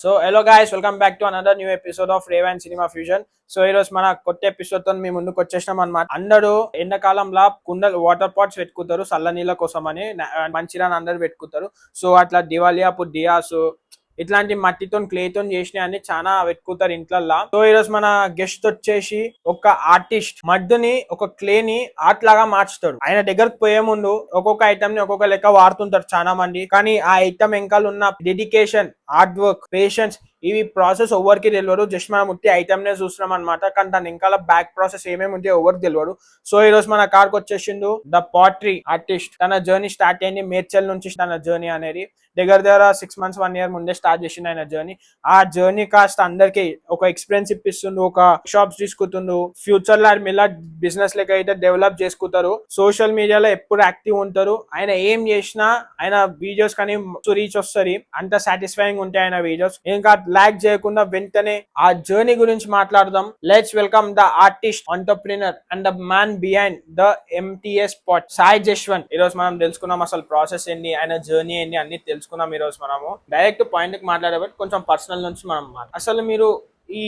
So hello guys, welcome back to another new episode of rave and cinema fusion. So ఈ రోజు మన కొత్త episode తో మేము ముందుకు వచ్చేసినాం అనమాట. అందరూ ఎండాకాలంలో కుండలు వాటర్ పాట్స్ పెట్టుకుంటారు చల్ల నీళ్ళ కోసం అని, మంచిరాని అందరు పెట్టుకుంటారు. సో అట్లా దివాళీ అప్పుడు డియాస్ ఇట్లాంటి మట్టితో క్లేతో చేసినవి అన్ని చాలా పెట్టుకుంటారు ఇంట్లల్లో. సో ఈ రోజు మన గెస్ట్ వచ్చేసి ఒక ఆర్టిస్ట్ మడ్డుని ఒక క్లేని ఆర్ట్ లాగా మార్చుతాడు. ఆయన దగ్గరకు పోయే ముందు ఒక్కొక్క ఐటమ్ ని ఒక్కొక్క లెక్క వాడుతుంటారు చాలా మంది. కానీ ఆ ఐటమ్ వెనకాల ఉన్న డెడికేషన్, హార్డ్ వర్క్, పేషెన్స్, ఇవి ప్రాసెస్ ఎవరికి తెలియదు. జస్ట్ మనం ఉట్టి ఐటమ్ నే చూస్తున్నాం అనమాట. కానీ దాని ఇంకా బ్యాక్ ప్రాసెస్ ఏమేమి ఉంటే ఎవరికి తెలియదు. సో ఈ రోజు మన కార్కి వచ్చేసిండు ద పాట్రీ ఆర్టిస్ట్. తన జర్నీ స్టార్ట్ అయింది మేడ్చల్ నుంచి. తన జర్నీ అనేది దగ్గర 6 months 1 year ముందే స్టార్ట్ చేసిండు ఆయన జర్నీ. ఆ జర్నీ కాస్త అందరికి ఒక ఎక్స్పీరియన్స్ ఇప్పిస్తుండు, ఒక షాప్స్ తీసుకుంటుండు. ఫ్యూచర్ లో మిల్లా బిజినెస్ లెక్క అయితే డెవలప్ చేసుకుంటారు. సోషల్ మీడియాలో ఎప్పుడు యాక్టివ్ ఉంటారు. ఆయన ఏం చేసినా ఆయన వీడియోస్ కానీ రీచ్ వస్తుంది. అంత సాటిస్ఫైయింగ్ ఉంటాయి ఆయన వీడియోస్. ఇంకా లాగ్ చేయకుండా వెంటనే ఆ జర్నీ గురించి మాట్లాడదాం. Let's welcome the artist, entrepreneur and the man behind the MTS pot, Sai Jashwant. ఈ రోజు మనం తెలుసుకున్నాం అసలు ప్రాసెస్ ఏంటి, ఆయన జర్నీ ఏంటి అన్ని తెలుసుకున్నాం. ఈ రోజు మనము డైరెక్ట్ పాయింట్ కి మాట్లాడబట్టి కొంచెం పర్సనల్ నుంచి మనం అసలు మీరు ఈ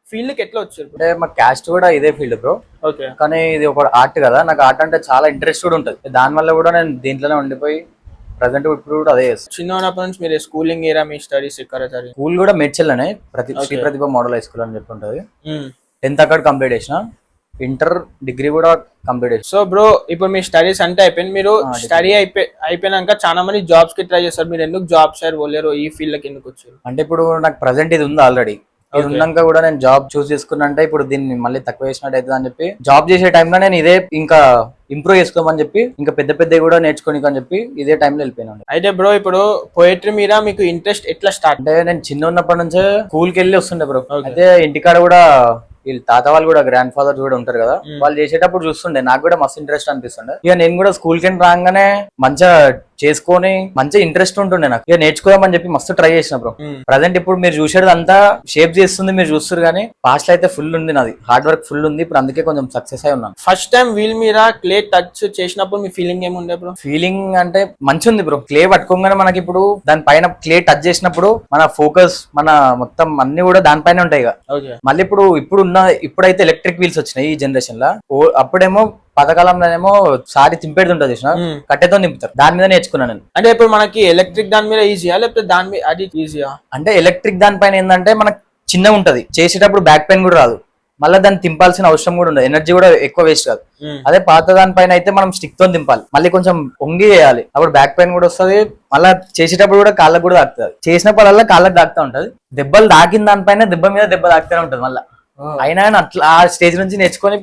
ఫీల్డ్ కి ఎట్లా వచ్చారు? అంటే మా క్యాస్ట్ కూడా ఇదే ఫీల్డ్ బ్రో. ఓకే. కానీ ఇది ఒక ఆర్ట్ కదా, నాకు ఆర్ట్ అంటే చాలా ఇంట్రెస్ట్ కూడా ఉంటుంది. దాని వల్ల కూడా నేను దీంట్లోనే ఉండిపోయి ప్రజెంట్ ఇప్పుడు కూడా అదే చేస్తాను. చిన్నప్పటి నుంచి మీరు స్కూలింగ్ ఏరా, మీ స్టడీస్ ఎక్కడ జరిగింది? స్కూల్ కూడా మేడ్చల్లోనే శ్రీ ప్రతిభ మోడల్ హై స్కూల్ అని చెప్పి ఉంటుంది. 10th అక్కడ కంప్లీట్ చేసిన, ఇంటర్ డిగ్రీ కూడా కంప్లీట్ చేసిన. సో బ్రో, ఇప్పుడు మీ స్టడీస్ అంటే అయిపోయింది. మీరు స్టడీ అయిపోయినాక చాలా మంది జాబ్స్ కి ట్రై చేస్తారు. మీరు ఎందుకు జాబ్ సైడ్ పోలేరు, ఈ ఫీల్డ్ కి ఎందుకు వచ్చారు? అంటే ఇప్పుడు నాకు ప్రజెంట్ ఇది ఉంది ఆల్రెడీ. ఇది ఉన్నాక కూడా నేను జాబ్ చూస్ చేసుకున్నా అంటే ఇప్పుడు దీన్ని మళ్ళీ తక్కువ చేసినట్టు అవుతుంది అని చెప్పి జాబ్ చేసే టైంలో నేను ఇదే ఇంకా ఇంప్రూవ్ చేసుకోమని చెప్పి ఇంకా పెద్ద కూడా నేర్చుకోనికి అని చెప్పి ఇదే టైంలో వెళ్ళిపోయినాను. అయితే బ్రో, ఇప్పుడు పోయట్రీ మీద మీకు ఇంట్రెస్ట్ ఎట్లా స్టార్ట్? అంటే నేను చిన్న ఉన్నప్పటి నుంచే స్కూల్కి వెళ్ళి వస్తుండే బ్రో. అయితే ఇంటికాడ కూడా వీళ్ళు తాత వాళ్ళు కూడా గ్రాండ్ ఫాదర్ కూడా ఉంటారు కదా, వాళ్ళు చేసేటప్పుడు చూస్తుండే నాకు కూడా మస్తు ఇంట్రెస్ట్ అనిపిస్తుండే. ఇక నేను కూడా స్కూల్ కి రాగానే మంచిగా చేసుకొని మంచిగా ఇంట్రెస్ట్ ఉంటుండే నాకు. ఇక నేర్చుకోదామని చెప్పి మస్తు ట్రై చేసిన బ్రో. ప్రజెంట్ ఇప్పుడు మీరు చూసేది అంతా షేప్ చేస్తుంది మీరు చూస్తారు, కానీ పాస్ట్ లో అయితే ఫుల్ ఉంది నాది, హార్డ్ వర్క్ ఫుల్ ఉంది. ఇప్పుడు అందుకే కొంచెం సక్సెస్ అయి ఉన్నాను. ఫస్ట్ టైం వీల్ మీద క్లే టచ్ చేసినప్పుడు మీ ఫీలింగ్ ఏముండే బ్రో? ఫీలింగ్ అంటే మంచి ఉంది బ్రో. క్లే పట్టుకోగానే మనకి ఇప్పుడు దాని పైన క్లే టచ్ చేసినప్పుడు మన ఫోకస్, మన మొత్తం అన్ని కూడా దానిపైన ఉంటాయి. మళ్ళీ ఇప్పుడైతే ఎలక్ట్రిక్ వీల్స్ వచ్చినాయి ఈ జనరేషన్ లో. అప్పుడేమో పథకాలంలోనేమో సారి తింపేది ఉంటుంది చూసిన, కట్టెతో నింపుతారు. దాని మీద నేర్చుకున్నాను నేను. అంటే ఇప్పుడు మనకి ఎలక్ట్రిక్ దాని మీద ఈజీయా లేకపోతే దాని మీద అది ఈజీయా? అంటే ఎలక్ట్రిక్ దానిపైన ఏంటంటే మనకు చిన్నగా ఉంటది, చేసేటప్పుడు బ్యాక్ పెయిన్ కూడా రాదు, మళ్ళీ దాన్ని తింపాల్సిన అవసరం కూడా ఉండదు, ఎనర్జీ కూడా ఎక్కువ వేస్ట్ కాదు. అదే పాత దానిపైన అయితే మనం స్టిక్ తో దింపాలి, మళ్ళీ కొంచెం వంగి చేయాలి, అప్పుడు బ్యాక్ పెయిన్ కూడా వస్తుంది. మళ్ళీ చేసేటప్పుడు కూడా కాళ్ళకు కూడా తాకుతుంది, చేసినప్పుడల్లా కాళ్ళకు తాకుతూ ఉంటది. దెబ్బలు తాకిన దానిపైన దెబ్బ మీద దెబ్బ తాకుతూనే ఉంటది. మళ్ళీ అయినా అట్లా ఆ స్టేజ్ నుంచి నేర్చుకొని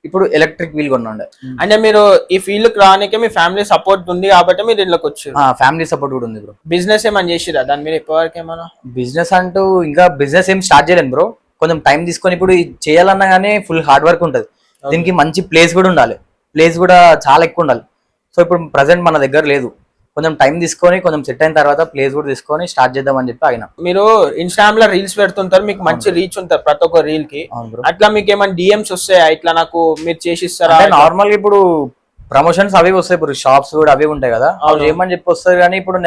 ఇప్పుడు ఎలక్ట్రిక్ వీల్ కొన్నాండి. అంటే మీరు ఈ ఫీల్డ్ కి రానికే మీ ఫ్యామిలీ సపోర్ట్ ఉంది కాబట్టి మీరు ఇంట్లోకి వచ్చారు? ఫ్యామిలీ సపోర్ట్ కూడా ఉంది బ్రో. బిజినెస్ ఏమని చేసిరా దాని మీద ఇప్పటివరకు ఏమన్నా? బిజినెస్ అంటూ ఇంకా బిజినెస్ ఏం స్టార్ట్ చేయలేను బ్రో. కొంచెం టైం తీసుకొని ఇప్పుడు చేయాలన్నా కానీ ఫుల్ హార్డ్ వర్క్ ఉంటుంది. దీనికి మంచి ప్లేస్ కూడా ఉండాలి, ప్లేస్ కూడా చాలా ఎక్కువ ఉండాలి. సో ఇప్పుడు ప్రజెంట్ మన దగ్గర లేదు, కొంచెం టైం తీసుకొని కొంచెం సెట్ అయిన తర్వాత ప్లేస్ కూడా తీసుకొని స్టార్ట్ చేద్దామని చెప్పి ఆయన. మీరు ఇన్స్టాగ్రామ్ లో రీల్స్ పెడుతుంటారు, మీకు మంచి రీచ్ ఉంటుంది ప్రతి ఒక్క రీల్ కి. అట్లా మీకు ఏమైనా డిఎంస్ వస్తాయా ఇట్లా నాకు మీరు చేసిస్తారా? నార్మల్ గా ఇప్పుడు ప్రమోషన్స్ అవి వస్తాయి, ఇప్పుడు షాప్స్ కూడా అవి ఉంటాయి కదా, అవి ఏమని చెప్పి వస్తుంది. కానీ ఇప్పుడు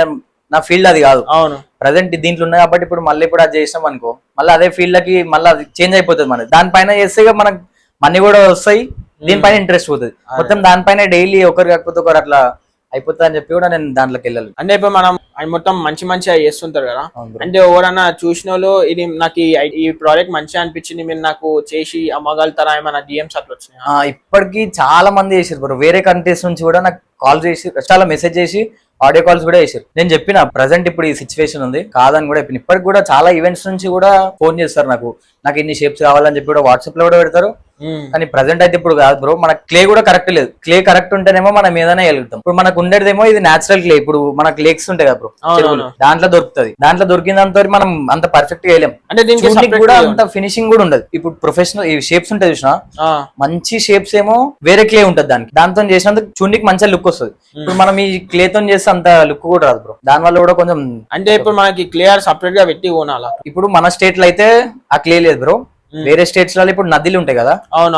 నా ఫీల్డ్ అది కాదు. అవును, ప్రజెంట్ దీంట్లో ఉన్నాయి కాబట్టి ఇప్పుడు మళ్ళీ ఇప్పుడు అది చేసినాం అనుకో, మళ్ళీ అదే ఫీల్డ్ లకి మళ్ళీ అది చేంజ్ అయిపోతుంది. మనకి దానిపైన చేస్తే మనకు మనీ కూడా వస్తాయి, దీనిపైన ఇంట్రెస్ట్ పోతుంది. మొత్తం దానిపైన డైలీ ఒకరు కాకపోతే ఒకరు అట్లా అయిపోతుంది అని చెప్పి కూడా నేను దాంట్లోకి వెళ్ళాలి. అంటే ఇప్పుడు మనం మొత్తం మంచిగా చేస్తుంటారు కదా, అంటే ఎవరన్నా చూసిన వాళ్ళు ఇది నాకు ఈ ప్రోడక్ట్ మంచిగా అనిపించింది, మీరు నాకు చేసి అమ్మగలుగుతారా ఏమైనా డిఎంస్ అట్లా వచ్చినాయి? ఇప్పటికి చాలా మంది చేసారు, వేరే కంట్రీస్ నుంచి కూడా నాకు కాల్ చేసి చాలా మెసేజ్ చేసి ఆడియో కాల్స్ కూడా చేశారు. నేను చెప్పిన ప్రజెంట్ ఇప్పుడు ఈ సిచ్యువేషన్ ఉంది కాదని కూడా చెప్పిన. ఇప్పటికి కూడా చాలా ఈవెంట్స్ నుంచి కూడా ఫోన్ చేస్తారు, నాకు ఇన్ని షేప్స్ కావాలని చెప్పి కూడా వాట్సాప్ లో కూడా పెడతారు. కానీ ప్రజెంట్ అయితే ఇప్పుడు కాదు బ్రో, మన క్లే కూడా కరెక్ట్ లేదు. క్లే కరెక్ట్ ఉంటేనేమో మనం ఏదైనా వెళ్తాం. ఇప్పుడు మనకు ఉండేదేమో ఇది నేచురల్ క్లే. ఇప్పుడు మనకు లేక్స్ ఉంటాయి కదా బ్రో, దాంట్లో దొరుకుతుంది. దాంట్లో దొరికినంత మనం అంత పర్ఫెక్ట్ గా వేయలేం. అంటే దీనికి కూడా అంత ఫినిషింగ్ కూడా ఉండదు. ఇప్పుడు ప్రొఫెషనల్ ఈ షేప్స్ ఉంటాయి చూసినా, మంచి షేప్స్ ఏమో వేరే క్లే ఉంటది, దాంతో చేసినందుకు చూడడానికి మంచిగా లుక్ వస్తుంది. ఇప్పుడు మనం ఈ క్లే తో చేస్తే అంత లుక్ కూడా రాదు బ్రో. దాని వల్ల కూడా కొంచెం, అంటే ఇప్పుడు మనకి క్లియర్ సపరేట్ గా పెట్టి కొనాలా? ఇప్పుడు మన స్టేట్ లో అయితే ఆ క్లే లేదు బ్రో, వేరే స్టేట్స్ లో ఇప్పుడు నదిలు ఉంటాయి కదా,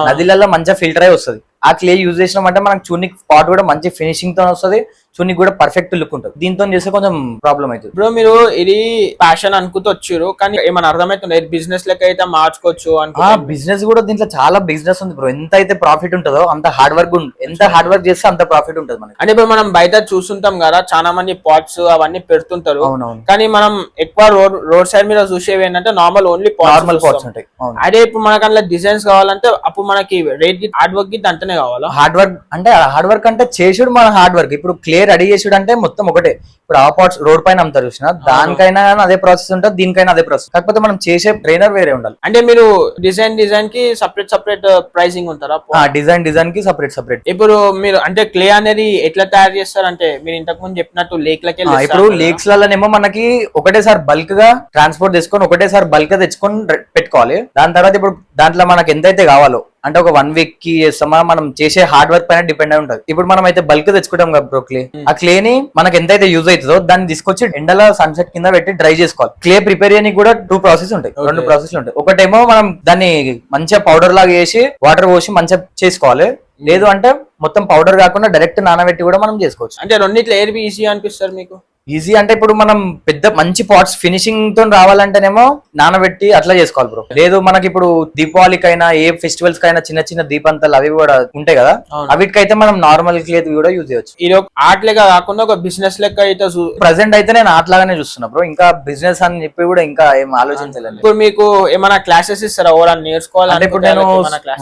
నదిలలో మంచిగా ఫిల్టర్ అయి వస్తుంది. ఆ క్లే యూజ్ చేసినామంటే మనకు చూనికి పాట్ కూడా మంచి ఫినిషింగ్ తో వస్తుంది, చూనికి కూడా పర్ఫెక్ట్ లుక్ ఉంటుంది. దీంతో చేస్తే కొంచెం ప్రాబ్లం అవుతుంది. బ్రో మీరు ఇది ప్యాషన్ అనుకుంటూ వచ్చారు, కానీ ఏమైనా అర్థమవుతుంది బిజినెస్ లెక్క అయితే మార్చుకోవచ్చు అనుకో. బిజినెస్ కూడా దీంట్లో చాలా బిజినెస్ ఉంది బ్రో. ఎంత అయితే ప్రాఫిట్ ఉంటుందో అంత హార్డ్ వర్క్ ఎంత హార్డ్ వర్క్ చేస్తే అంత ప్రాఫిట్ ఉంటుంది మనకి. అంటే ఇప్పుడు మనం బయట చూస్తుంటాం కదా, చాలా మంది పాట్స్ అవన్నీ పెడుతుంటారు. అవునవును. కానీ మనం ఎక్కువ రోడ్ సైడ్ మీద చూసేవి ఏంటంటే నార్మల్ ఓన్లీ నార్మల్ పాట్స్ ఉంటాయి. అదే ఇప్పుడు మనకు అట్లా డిజైన్స్ కావాలంటే అప్పుడు మనకి రేట్ కి హార్డ్ వర్క్ కి అంతనే కావాలా? హార్డ్ వర్క్ అంటే చేసుడు మన హార్డ్ వర్క్. ఇప్పుడు క్లే రెడీ చేసుడు అంటే మొత్తం ఒకటే. ఇప్పుడు ఆ పాట్స్ రోడ్ పైన అమ్ముతారు చూసిన, దానికైనా అదే ప్రాసెస్ ఉంటుంది, దీనికైనా అదే ప్రాసెస్. కాకపోతే మనం చేసే ట్రైనర్ వేరే ఉండాలి. అంటే మీరు డిజైన్ కి సపరేట్ ప్రైసింగ్ ఉంటారా? డిజైన్ కి సపరేట్. ఇప్పుడు మీరు అంటే క్లే అనేది ఎట్లా తయారు చేస్తారు అంటే మీరు ఇంతకు ముందు చెప్పినట్టు లేక్ లకి ఇప్పుడు లేక్స్ లలోనేమో మనకి ఒకటేసారి బల్క్ గా ట్రాన్స్పోర్ట్ చేసుకొని ఒకటేసారి బల్క్ గా తెచ్చుకొని పెట్టుకోవాలి. దాని తర్వాత ఇప్పుడు దాంట్లో మనకి ఎంతైతే కావాలో అంటే ఒక 1 వీక్ కి చేస్తామా, మనం చేసే హార్డ్ వర్క్ పైన డిపెండ్ అయి ఉంటుంది. ఇప్పుడు మనం అయితే బల్క్ తెచ్చుకుంటాం కదా బ్రో క్లే, ఆ క్లే ని మనకి ఎంతైతే యూజ్ అవుతుందో దాన్ని తీసుకొచ్చి ఎండలో సన్సెట్ కింద పెట్టి డ్రై చేసుకోవాలి. క్లే ప్రిపేర్ చేయడానికి కూడా 2 ప్రాసెస్ ఉంటాయి, 2 ప్రాసెస్లు ఉంటాయి. ఒకటేమో మనం దాన్ని మంచిగా పౌడర్ లాగా చేసి వాటర్ పోసి మంచిగా చేసుకోవాలి. లేదు అంటే మొత్తం పౌడర్ కాకుండా డైరెక్ట్ నానబెట్టి కూడా మనం చేసుకోవచ్చు. అంటే రెండిట్లో ఏది ఈజీ అనిపిస్తారు మీకు? ఈజీ అంటే ఇప్పుడు మనం పెద్ద మంచి పాట్స్ ఫినిషింగ్ తో రావాలంటేనేమో నానబెట్టి అట్లా చేసుకోవాలి బ్రో. లేదు మనకి ఇప్పుడు దీపావళికైనా ఏ ఫెస్టివల్స్ కైనా చిన్న దీపంతాలు అవి కూడా ఉంటాయి కదా, అవిటికైతే మనం నార్మల్ క్లే కూడా యూజ్ చేయొచ్చు. ఇది ఒక ఆర్ట్ లెక్క కాకుండా ఒక బిజినెస్ లెక్క అయితే ప్రెసెంట్ అయితే నేను ఆర్ట్ లాగానే చూస్తున్నా బ్రో. ఇంకా బిజినెస్ అని చెప్పి కూడా ఇంకా ఏం ఆలోచించలేదు. ఇప్పుడు మీకు ఏమైనా క్లాసెస్ ఇస్తారా ఓవరాల్ నేర్చుకోవాలి? అంటే ఇప్పుడు నేను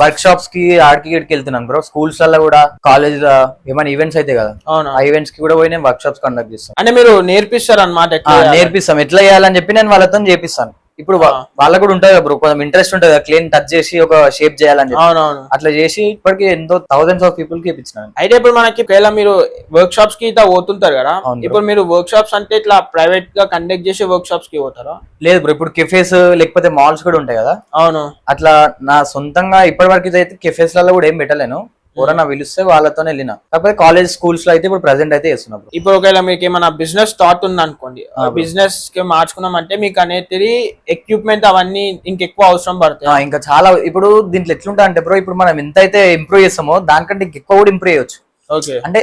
వర్క్ షాప్స్ కి ఆర్ట్కి వెళ్తున్నాను బ్రో. స్కూల్స్ లలో కూడా కాలేజ్ లో ఏమైనా ఈవెంట్స్ అయితే కదా, ఆ ఈవెంట్స్ కి కూడా పోయి నేను వర్క్ షాప్స్ కండక్ట్ చేస్తాను. అంటే మీరు నేర్పిస్తారు అన్నమాట? నేర్పిస్తాం ఎట్లా చేయాలని చెప్పి నేను వాళ్ళతో చేపిస్తాను. ఇప్పుడు వాళ్ళకు కూడా ఉంటుంది బ్రో, కొంచెం ఇంట్రెస్ట్ ఉంటుంది కదా క్లేన్ టచ్ చేసి ఒక షేప్ చేయాలని చెప్పి. అట్లా చేసి ఇప్పటికి ఎంతో థౌసండ్స్ ఆఫ్ పీపుల్ కి ఇప్పించినాను. అయితే ఇప్పుడు మనకి మీరు వర్క్ షాప్స్ కి ఇట్లా పోతుంటారు కదా, ఇప్పుడు మీరు వర్క్ షాప్స్ అంటే ఇట్లా ప్రైవేట్ గా కండక్ట్ చేసే వర్క్ షాప్స్ కి పోతారా? లేదు బ్రో, ఇప్పుడు కెఫేస్ లేకపోతే మాల్స్ కూడా ఉంటాయి కదా. అవును. అట్లా నా సొంతంగా ఇప్పటి వరకు అయితే కెఫేస్ లలో కూడా ఏం పెట్టలేను. ఎవరన్నా పిలిస్తే వాళ్ళతోనే వెళ్ళినా. కాకపోతే కాలేజ్ స్కూల్స్ లో అయితే ఇప్పుడు ప్రెసెంట్ అయితే చేస్తున్నారు. ఇప్పుడు ఒకవేళ మీకు ఏమైనా బిజినెస్ స్టార్ట్ ఉంది అనుకోండి, బిజినెస్ కి మార్చుకున్నాం అంటే మీకు అనేది ఎక్విప్మెంట్ అవన్నీ ఇంకెక్కువ అవసరం పడతాయి. ఇంకా చాలా ఇప్పుడు దీంట్లో ఎట్లుంటా అంటే బ్రో, ఇప్పుడు మనం ఎంతైతే ఇంప్రూవ్ చేస్తామో దానికంటే ఇంకెక్కువ కూడా ఇంప్రూవ్ చేయొచ్చు. ఓకే. అంటే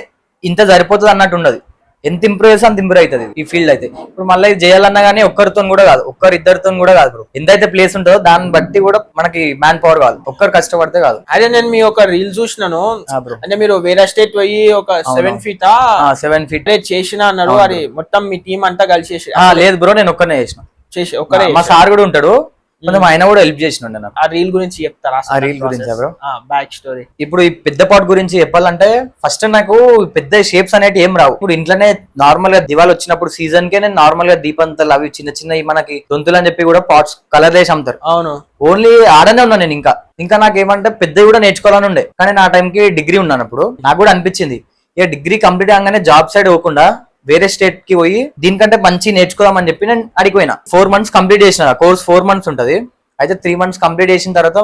ఇంత సరిపోతుంది అన్నట్టు ఉండదు, ఎంత ఇంప్రూవ్ చేస్తే అంత ఇంప్రూవ్ అవుతుంది ఈ ఫీల్డ్ అయితే. ఇప్పుడు మళ్ళీ ఇది చేయాలన్నా కానీ ఒక్కరితో కూడా కాదు, ఇద్దరితో కూడా కాదు బ్రో. ఎంతైతే ప్లేస్ ఉంటుందో దాన్ని బట్టి కూడా మనకి మ్యాన్ పవర్ కాదు, ఒక్కరు కష్టపడితే కాదు. అదే నేను మీ ఒక రీల్ చూసినాను, అంటే మీరు వేరే స్టేట్ పోయి ఒక 7 feet చేసిన అన్నారు. అది మొత్తం మీ టీం అంతా కలిసి లేదు బ్రో, నేను ఒక్కనే చేసిన. మా సార్ కూడా ఉంటాడు, కొంచెం ఆయన కూడా హెల్ప్ చేసిన. ఆ రీల్ గురించి చెప్తారా? ఆ రీల్ గురించి బ్రో, బ్యాక్ స్టోరీ. ఇప్పుడు ఈ పెద్ద పాట్ గురించి చెప్పాలంటే ఫస్ట్ నాకు పెద్ద షేప్స్ అనేవి ఏం రావు. ఇప్పుడు ఇంట్లోనే నార్మల్ గా దివాళి వచ్చినప్పుడు సీజన్ కే నేను నార్మల్ గా దీపంతలు అవి చిన్న మనకి దొంతులు అని చెప్పి కూడా పాట్స్ కలర్ వేసి అమ్ముతారు. అవును. ఓన్లీ ఆడనే ఉన్నా నేను. ఇంకా నాకేమంటే పెద్దవి కూడా నేర్చుకోవాలని ఉండే, కానీ నా టైంకి డిగ్రీ ఉన్నాను. అప్పుడు నాకు కూడా అనిపించింది ఇక డిగ్రీ కంప్లీట్ అవగానే జాబ్ సైడ్ పోకుండా వేరే స్టేట్ కి పోయి దీనికంటే మంచి నేర్చుకోదామని చెప్పి నేను అడిగిపోయినా. 4 months కంప్లీట్ చేసిన కోర్స్. 4 months ఉంటది. అయితే 3 months కంప్లీట్ చేసిన తర్వాత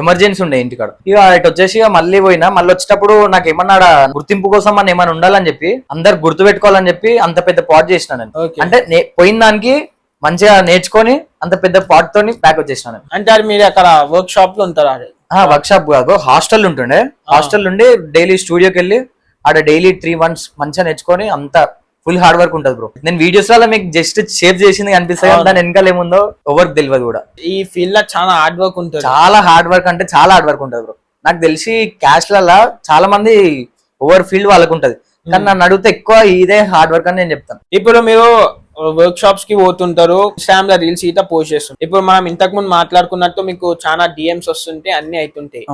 ఎమర్జెన్సీ ఉండే ఇంటికాడ. ఇక ఇటు వచ్చేసి మళ్ళీ పోయినా. మళ్ళీ వచ్చేటప్పుడు నాకు ఏమన్నా గుర్తింపు కోసం అని ఏమైనా ఉండాలని చెప్పి, అందరు గుర్తు పెట్టుకోవాలని చెప్పి అంత పెద్ద పాట్ చేసిన నేను. అంటే పోయిన దానికి మంచిగా నేర్చుకొని అంత పెద్ద పాట్ తోని బ్యాక్ వచ్చేసిన. అంటే మీరు అక్కడ వర్క్ షాప్ లో ఉంటారా? వర్క్ షాప్ కాదు, హాస్టల్ ఉంటుండే. హాస్టల్ నుండి డైలీ స్టూడియోకి వెళ్ళి ఆడ డైలీ 3 months మంచిగా నేర్చుకొని అంత ఫుల్ హార్డ్ వర్క్ ఉంటుంది బ్రో. నేను వీడియోస్ లో మీకు జస్ట్ షేప్ చేసింది కనిపిస్తాయి, దాని వెనకాల ఏముందో ఎవరికి తెలియదు కూడా. ఈ ఫీల్డ్ లో చాలా హార్డ్ వర్క్ ఉంటుంది. చాలా హార్డ్ వర్క్ అంటే చాలా హార్డ్ వర్క్ ఉంటుంది బ్రో. నాకు తెలిసి క్యాష్ లలో చాలా మంది ఓవర్ ఫీల్డ్ వాళ్ళకు ఉంటది, కానీ నన్ను అడిగితే ఎక్కువ ఇదే హార్డ్ వర్క్ అని నేను చెప్తాను. ఇప్పుడు మీరు వర్క్ షాప్స్ కి పోతుంటారు, ఇన్స్టాగ్రామ్ లో రీల్స్ అయితే పోస్ట్ చేస్తుంటారు. ఇప్పుడు మనం ఇంతకు ముందు మాట్లాడుకున్నట్టు మీకు చాలా డిఎంస్ వస్తుంటే అన్ని అవుతుంటాయి.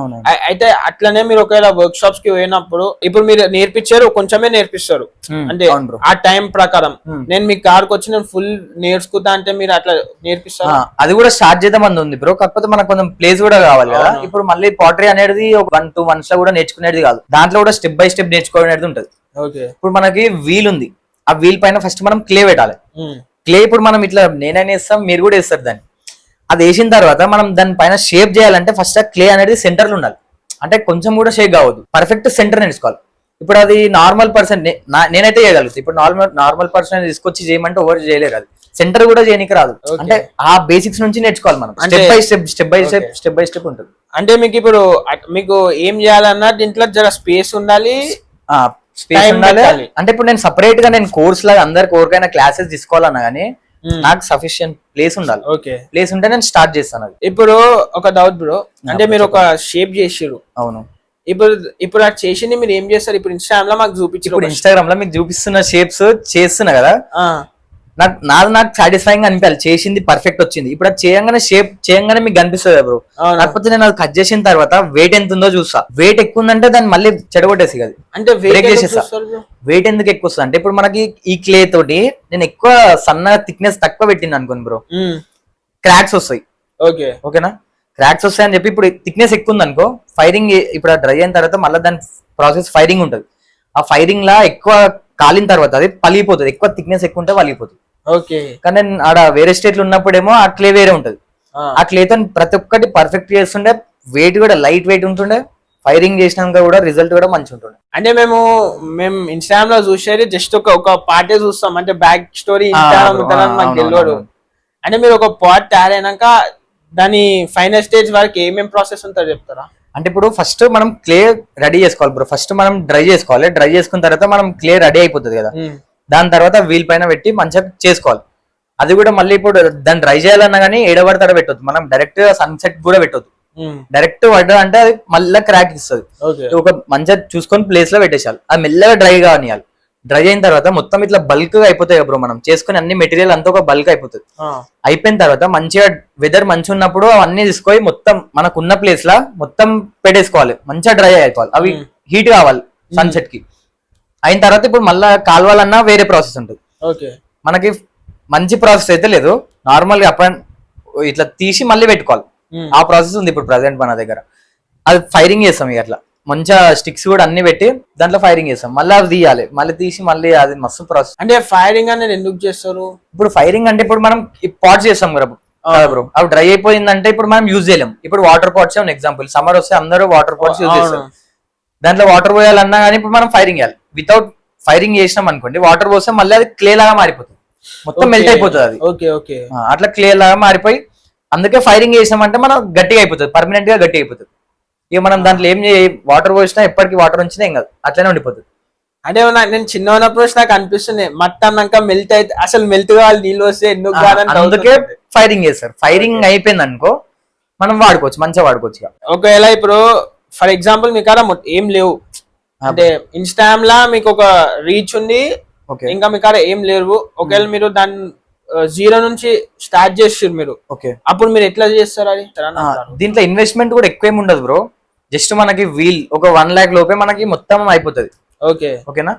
అయితే అట్లనే మీరు ఒకవేళ వర్క్ షాప్స్ కి పోయినప్పుడు ఇప్పుడు మీరు నేర్పించారు, కొంచెమే నేర్పిస్తారు అంటే ఆ టైం ప్రకారం. నేను మీ కార్కి వచ్చి నేను ఫుల్ నేర్చుకుంటా అంటే మీరు అట్లా నేర్పిస్తారు? అది కూడా స్టార్ట్ చేద్దాం అని ఉంది బ్రో. కాకపోతే మనకు కొంచెం ప్లేస్ కూడా కావాలి కదా. ఇప్పుడు మళ్ళీ పాటరీ అనేది ఒక 1-2 months లో కూడా నేర్చుకునేది కాదు. దాంట్లో కూడా స్టెప్ బై స్టెప్ నేర్చుకునేది ఉంటది. ఇప్పుడు మనకి వీల్ ఉంది, ఆ వీల్ పైన ఫస్ట్ మనం క్లే పెట్టాలి. క్లే ఇప్పుడు మనం ఇట్లా నేనైనా వేస్తాం, మీరు కూడా వేస్తారు దాన్ని. అది వేసిన తర్వాత మనం దాని పైన షేప్ చేయాలంటే ఫస్ట్ ఆ క్లే అనేది సెంటర్ లో ఉండాలి. అంటే కొంచెం కూడా షేక్ కావద్దు, పర్ఫెక్ట్ సెంటర్ నేర్చుకోవాలి. ఇప్పుడు అది నార్మల్ పర్సన్ నేనైతే చేయగలుగుతాను. ఇప్పుడు నార్మల్ పర్సన్ తీసుకొచ్చి చేయమంటే ఎవరు చేయలేరు. అది సెంటర్ కూడా చేయనికి రాదు. Okay. అంటే ఆ బేసిక్స్ నుంచి నేర్చుకోవాలి మనం, అంటే- స్టెప్ బై స్టెప్ ఉంటుంది. అంటే మీకు ఇప్పుడు మీకు ఏం చేయాలన్నా దీంట్లో జర స్పేస్ ఉండాలి. స్పేస్ Time ఉండాలి. పెట్టాలి. అంటే ఇప్పుడు నేను సపరేట్ గా నేను కోర్స్ లాగా అందరికి ఎవరికైనా క్లాసెస్ తీసుకోవాలన్నా గానీ నాకు సఫిషియెంట్ ప్లేస్ ఉండాలి. ఓకే, ప్లేస్ ఉంటే నేను స్టార్ట్ చేస్తాను అది. ఇప్పుడు ఒక డౌట్ బ్రో, అంటే మీరు ఒక షేప్ చేసిరు, అవును. ఇప్పుడు అది చేసింది మీరు ఏం చేస్తారు? ఇప్పుడు ఇన్స్టాగ్రామ్ లో మాకు చూపించారు. ఇప్పుడు ఇన్స్టాగ్రామ్ లో మీకు చూపిస్తున్న షేప్స్ చేస్తున్నా కదా, నాకు సాటిస్ఫైయింగ్ అనిపించాలి, చేసింది పర్ఫెక్ట్ వచ్చింది. ఇప్పుడు అది చేయంగానే మీకు కనిపిస్తుంది బ్రో. కాకపోతే నేను అది కట్ చేసిన తర్వాత వెయిట్ ఎంత ఉందో చూస్తా. వెయిట్ ఎక్కువ ఉందంటే దాన్ని మళ్ళీ చెడగొట్టేసి అది అంటే బ్రేక్ చేసేస్తా. వెయిట్ ఎందుకు ఎక్కువ వస్తుంది అంటే ఇప్పుడు మనకి ఈ క్లే తోటి నేను ఎక్కువ సన్న థిక్నెస్ తక్కువ పెట్టింది అనుకోండి బ్రో, క్రాక్స్ వస్తాయి. ఓకే, ఓకేనా, క్రాక్స్ వస్తాయని చెప్పి ఇప్పుడు థిక్నెస్ ఎక్కువ ఉంది అనుకో, ఫైరింగ్ ఇప్పుడు డ్రై అయిన తర్వాత మళ్ళీ దాని ప్రాసెస్ ఫైరింగ్ ఉంటుంది. ఆ ఫైరింగ్ లా ఎక్కువ కాలిన తర్వాత అది పలిగిపోతుంది, ఎక్కువ థిక్నెస్ ఎక్కువ ఉంటే పలిగిపోతుంది. ఓకే, కానీ నేను ఆడ వేరే స్టేట్ లో ఉన్నప్పుడేమో ఆ క్లే వేరే ఉంటది. ఆ క్లేతో ప్రతి ఒక్కటి పర్ఫెక్ట్ చేస్తుండే, వెయిట్ కూడా లైట్ వెయిట్ ఉంటుండే, ఫైరింగ్ చేసినాక కూడా రిజల్ట్ కూడా మంచి ఉంటుండే. అంటే మేము ఇన్స్టాగ్రామ్ లో చూసేది జస్ట్ ఒక పార్టే చూస్తాం, అంటే బ్యాక్ స్టోరీ ఇన్స్టాగ్రామ్ ఉంటుందని మాకు తెలియదు. అంటే మీరు ఒక పార్ట్ తయారైనాక దాని ఫైనల్ స్టేజ్ వరకు ఏమేం ప్రాసెస్ ఉంటుందో చెప్తారా? అంటే ఇప్పుడు ఫస్ట్ మనం క్లే రెడీ చేసుకోవాలి బ్రో. ఫస్ట్ మనం డ్రై చేసుకోవాలి. డ్రై చేసుకున్న తర్వాత మనం క్లే రెడీ అయిపోతుంది కదా, దాని తర్వాత వీల్ పైన పెట్టి మంచిగా చేసుకోవాలి. అది కూడా మళ్ళీ ఇప్పుడు దాన్ని డ్రై చేయాలన్నా కానీ ఏడబడితే అడ పెట్టొద్దు. మనం డైరెక్ట్ సన్సెట్ కూడా పెట్టొద్దు. డైరెక్ట్ పడ్డా అంటే అది మళ్ళీ క్రాక్ ఇస్తుంది. ఒక మంచిగా చూసుకొని ప్లేస్ లో పెట్టేసాలి. అది మెల్లగా డ్రై కానియాలి. డ్రై అయిన తర్వాత మొత్తం ఇట్లా బల్క్ గా అయిపోతాయి బ్రో. మనం చేసుకుని అన్ని మెటీరియల్ అంతా ఒక బల్క్ అయిపోతుంది. అయిపోయిన తర్వాత మంచిగా వెదర్ మంచిగా ఉన్నప్పుడు అవన్నీ తీసుకొని మొత్తం మనకున్న ప్లేస్ లా మొత్తం పెట్టేసుకోవాలి. మంచిగా డ్రై అయిపోవాలి. అవి హీట్ కావాలి సన్సెట్ కి. అయిన తర్వాత ఇప్పుడు మళ్ళీ కాల్వాలన్నా వేరే ప్రాసెస్ ఉంటుంది. ఓకే, మనకి మంచి ప్రాసెస్ అయితే లేదు, నార్మల్ గా ఇట్లా తీసి మళ్ళీ పెట్టుకోవాలి. ఆ ప్రాసెస్ ఉంది ఇప్పుడు ప్రజెంట్ మన దగ్గర. అది ఫైరింగ్ చేస్తాం ఇక అట్లా మంచిగా స్టిక్స్ కూడా అన్ని పెట్టి దాంట్లో ఫైరింగ్ చేస్తాం. మళ్ళీ అది తీయాలి, మళ్ళీ తీసి మళ్ళీ అది మస్తు ప్రాసెస్. అంటే ఫైరింగ్ అనేది ఎందుకు చేస్తారు? ఇప్పుడు ఫైరింగ్ అంటే ఇప్పుడు మనం పాట్స్ చేస్తాం కదా బ్రో, అవి డ్రై అయిపోయిందంటే ఇప్పుడు మనం యూజ్ చేయలేం. ఇప్పుడు వాటర్ పాట్స్ ఎగ్జాంపుల్, సమ్మర్ వస్తే అందరూ వాటర్ పాట్స్ యూజ్ చేస్తారు. దాంట్లో వాటర్ పోయాలన్నా కానీ ఇప్పుడు మనం ఫైరింగ్ చేయాలి. వితౌట్ ఫైరింగ్ చేసినాం అనుకోండి, వాటర్ పోస్తే మళ్ళీ అది క్లే లాగా మారిపోతుంది, మొత్తం మెల్ట్ అయిపోతుంది అది. అట్లా క్లే లాగా మారిపోయి అందుకే ఫైరింగ్ చేసినామంటే మనం గట్టిగా అయిపోతుంది, పర్మనెంట్ గా గట్టిగా అయిపోతుంది. ఇక మనం దాంట్లో ఏం వాటర్ పోసినా ఎప్పటికీ వాటర్ ఉంచినా ఏం కాదు, అట్లనే ఉండిపోతుంది. అంటే నేను చిన్న ఉన్నప్పుడు నాకు అనిపిస్తుంది మట్టి అన్నాక మెల్ట్ అయితే అసలు మెల్ట్ కావాలి, నీళ్ళు వస్తే ఎందుకు అందుకే ఫైరింగ్ చేస్తారు. ఫైరింగ్ అయిపోయింది అనుకో మనం వాడుకోవచ్చు, మంచిగా వాడుకోవచ్చు. ఒకవేళ ఇప్పుడు ఫర్ ఎగ్జాంపుల్ మీకు అలా ఏం లేవు, అంటే ఇన్స్టాగ్రామ్ లా మీకు ఒక రీచ్ ఉంది, ఇంకా మీకు అలా ఏం లేవు, ఒకవేళ మీరు దాన్ని జీరో నుంచి స్టార్ట్ చేస్తారు మీరు, అప్పుడు మీరు ఎట్లా చేస్తారు అది? దీంట్లో ఇన్వెస్ట్మెంట్ కూడా ఎక్కువ ఏమి ఉండదు బ్రో. జస్ట్ మనకి వీల్ ఒక 1 lakh లోపే మనకి మొత్తం అయిపోతుంది. ఓకేనా,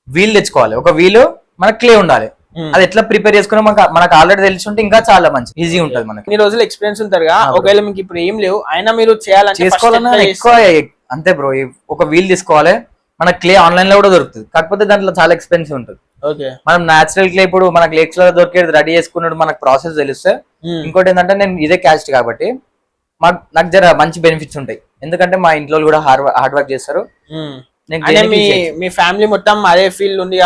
వీల్ తెచ్చుకోవాలి. ఒక వీల్ మనకి క్లే ఉండాలి. అది ఎట్లా ప్రిపేర్ చేసుకున్నా మనకు ఆల్రెడీ తెలిసి ఉంటే ఇంకా చాలా మంచి ఈజీ ఉంటుంది. మనకి ఈ రోజులు ఎక్స్పీరియన్స్ ఉంటారు కదా, ఒకవేళ మీకు ఇప్పుడు ఏం లేవు అయినా మీరు చేసుకోవాలన్నా ఎక్కువ అంతే బ్రో. ఒక వీల్ తీసుకోవాలి. మనకి క్లే ఆన్లైన్ లో కూడా దొరుకుతుంది, కాకపోతే దాంట్లో చాలా ఎక్స్పెన్సివ్ ఉంటుంది. మనం నేచురల్ క్లే ఇప్పుడు మనకి లేక్స్ లో దొరికేది రెడీ చేసుకున్నప్పుడు మనకు ప్రాసెస్ తెలిస్తే. ఇంకోటి ఏంటంటే నేను ఇదే క్యాస్ట్ కాబట్టి నాకు జర మంచి బెనిఫిట్స్ ఉంటాయి, ఎందుకంటే మా ఇంట్లో కూడా హార్డ్ వర్క్ చేస్తారు. మీ ఫ్యామిలీ మొత్తం అదే ఫీల్డ్ ఉంది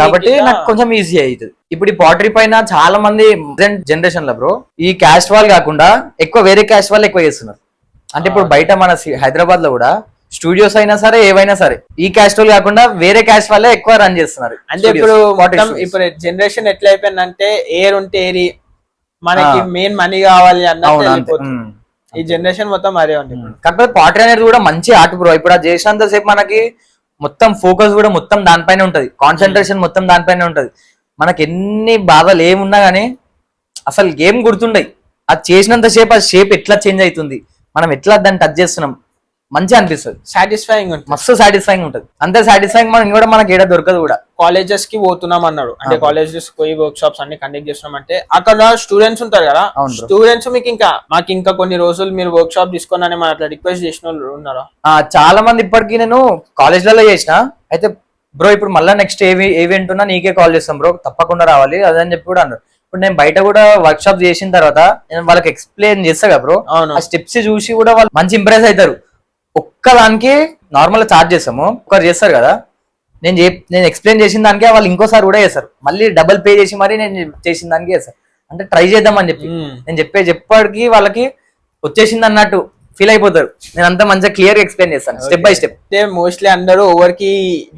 కాబట్టి నాకు కొంచెం ఈజీ అవుతుంది. ఇప్పుడు ఈ పాటరీ పైన చాలా మంది జనరేషన్ లో బ్రో ఈ క్యాస్ట్ వాళ్ళు కాకుండా ఎక్కువ వేరే క్యాస్ట్ వాళ్ళు ఎక్కువ చేస్తున్నారు. అంటే ఇప్పుడు బయట మన హైదరాబాద్ లో కూడా స్టూడియోస్ అయినా సరే ఏవైనా సరే ఈ క్యాస్ట్ వాళ్ళు కాకుండా వేరే క్యాస్ట్ వాళ్ళే ఎక్కువ రన్ చేస్తున్నారు. అంటే ఇప్పుడు జనరేషన్ ఎట్లా అయిపోయిందంటే ఏర్ ఉంటే ఏరి మనకి మెయిన్ మనీ కావాలి అన్న ఈ జనరేషన్ మొత్తం అదే ఉంది. కాకపోతే పాటరీ అనేది కూడా మంచి ఆర్ట్ బ్రో. ఇప్పుడు అది చేసినంత సేపు మనకి మొత్తం ఫోకస్ కూడా మొత్తం దానిపైన ఉంటది, కాన్సన్ట్రేషన్ మొత్తం దానిపైన ఉంటది. మనకి ఎన్ని బాధలు ఏమున్నా గానీ అసలు ఏం గుర్తుండయి. అది చేసినంత సేపు ఆ షేప్ ఎట్లా చేంజ్ అవుతుంది, మనం ఎట్లా దాన్ని టచ్ చేస్తున్నాం, మంచిగా అనిపిస్తుంది. సాటిస్ఫైయింగ్ ఉంటుంది, మస్తు సాటిస్ఫైయింగ్ ఉంటుంది. అంతే సాటిస్ఫైయింగ్ మనం కూడా మనకి ఏడా దొరకదు కూడా. కాలేజెస్ కి పోతున్నాం అన్నాడు, అంటే కాలేజెస్ పోయి వర్క్ షాప్స్ అన్ని కండక్ట్ చేస్తున్నాం అంటే అక్కడ స్టూడెంట్స్ ఉంటారు కదా, స్టూడెంట్స్ మీకు మాకు ఇంకా కొన్ని రోజులు మీరు వర్క్ షాప్ తీసుకుని మనం అట్లా రిక్వెస్ట్ చేసిన వాళ్ళు ఉన్నారా? చాలా మంది ఇప్పటికీ నేను కాలేజ్లలో చేసిన. అయితే బ్రో ఇప్పుడు మళ్ళీ నెక్స్ట్ ఈవెంట్ ఉన్నా నీకే కాల్ చేస్తాం బ్రో, తప్పకుండా రావాలి అదని చెప్పి కూడా అన్నారు. ఇప్పుడు నేను బయట కూడా వర్క్ షాప్ చేసిన తర్వాత నేను వాళ్ళకి ఎక్స్ప్లెయిన్ చేస్తా కదా బ్రో, ఆ స్టెప్స్ చూసి కూడా వాళ్ళు మంచి ఇంప్రెస్ అవుతారు. ఒక్కదానికి నార్మల్ చార్జ్ చేస్తాము, ఒకరు చేస్తారు కదా నేను ఎక్స్ప్లెయిన్ చేసిన దానికే వాళ్ళు ఇంకోసారి కూడా చేస్తారు, మళ్ళీ డబుల్ పే చేసి మరి నేను చేసిన దానికి చేస్తారు. అంటే ట్రై చేద్దామని చెప్పి నేను చెప్పేప్పటికి వాళ్ళకి వచ్చేసింది అన్నట్టు ఫీల్ అయిపోతారు. నేను అంతా మంచిగా క్లియర్ గా ఎక్స్ప్లెయిన్ చేస్తాను స్టెప్ బై స్టెప్. అంటే మోస్ట్లీ అందరూ ఓవర్కి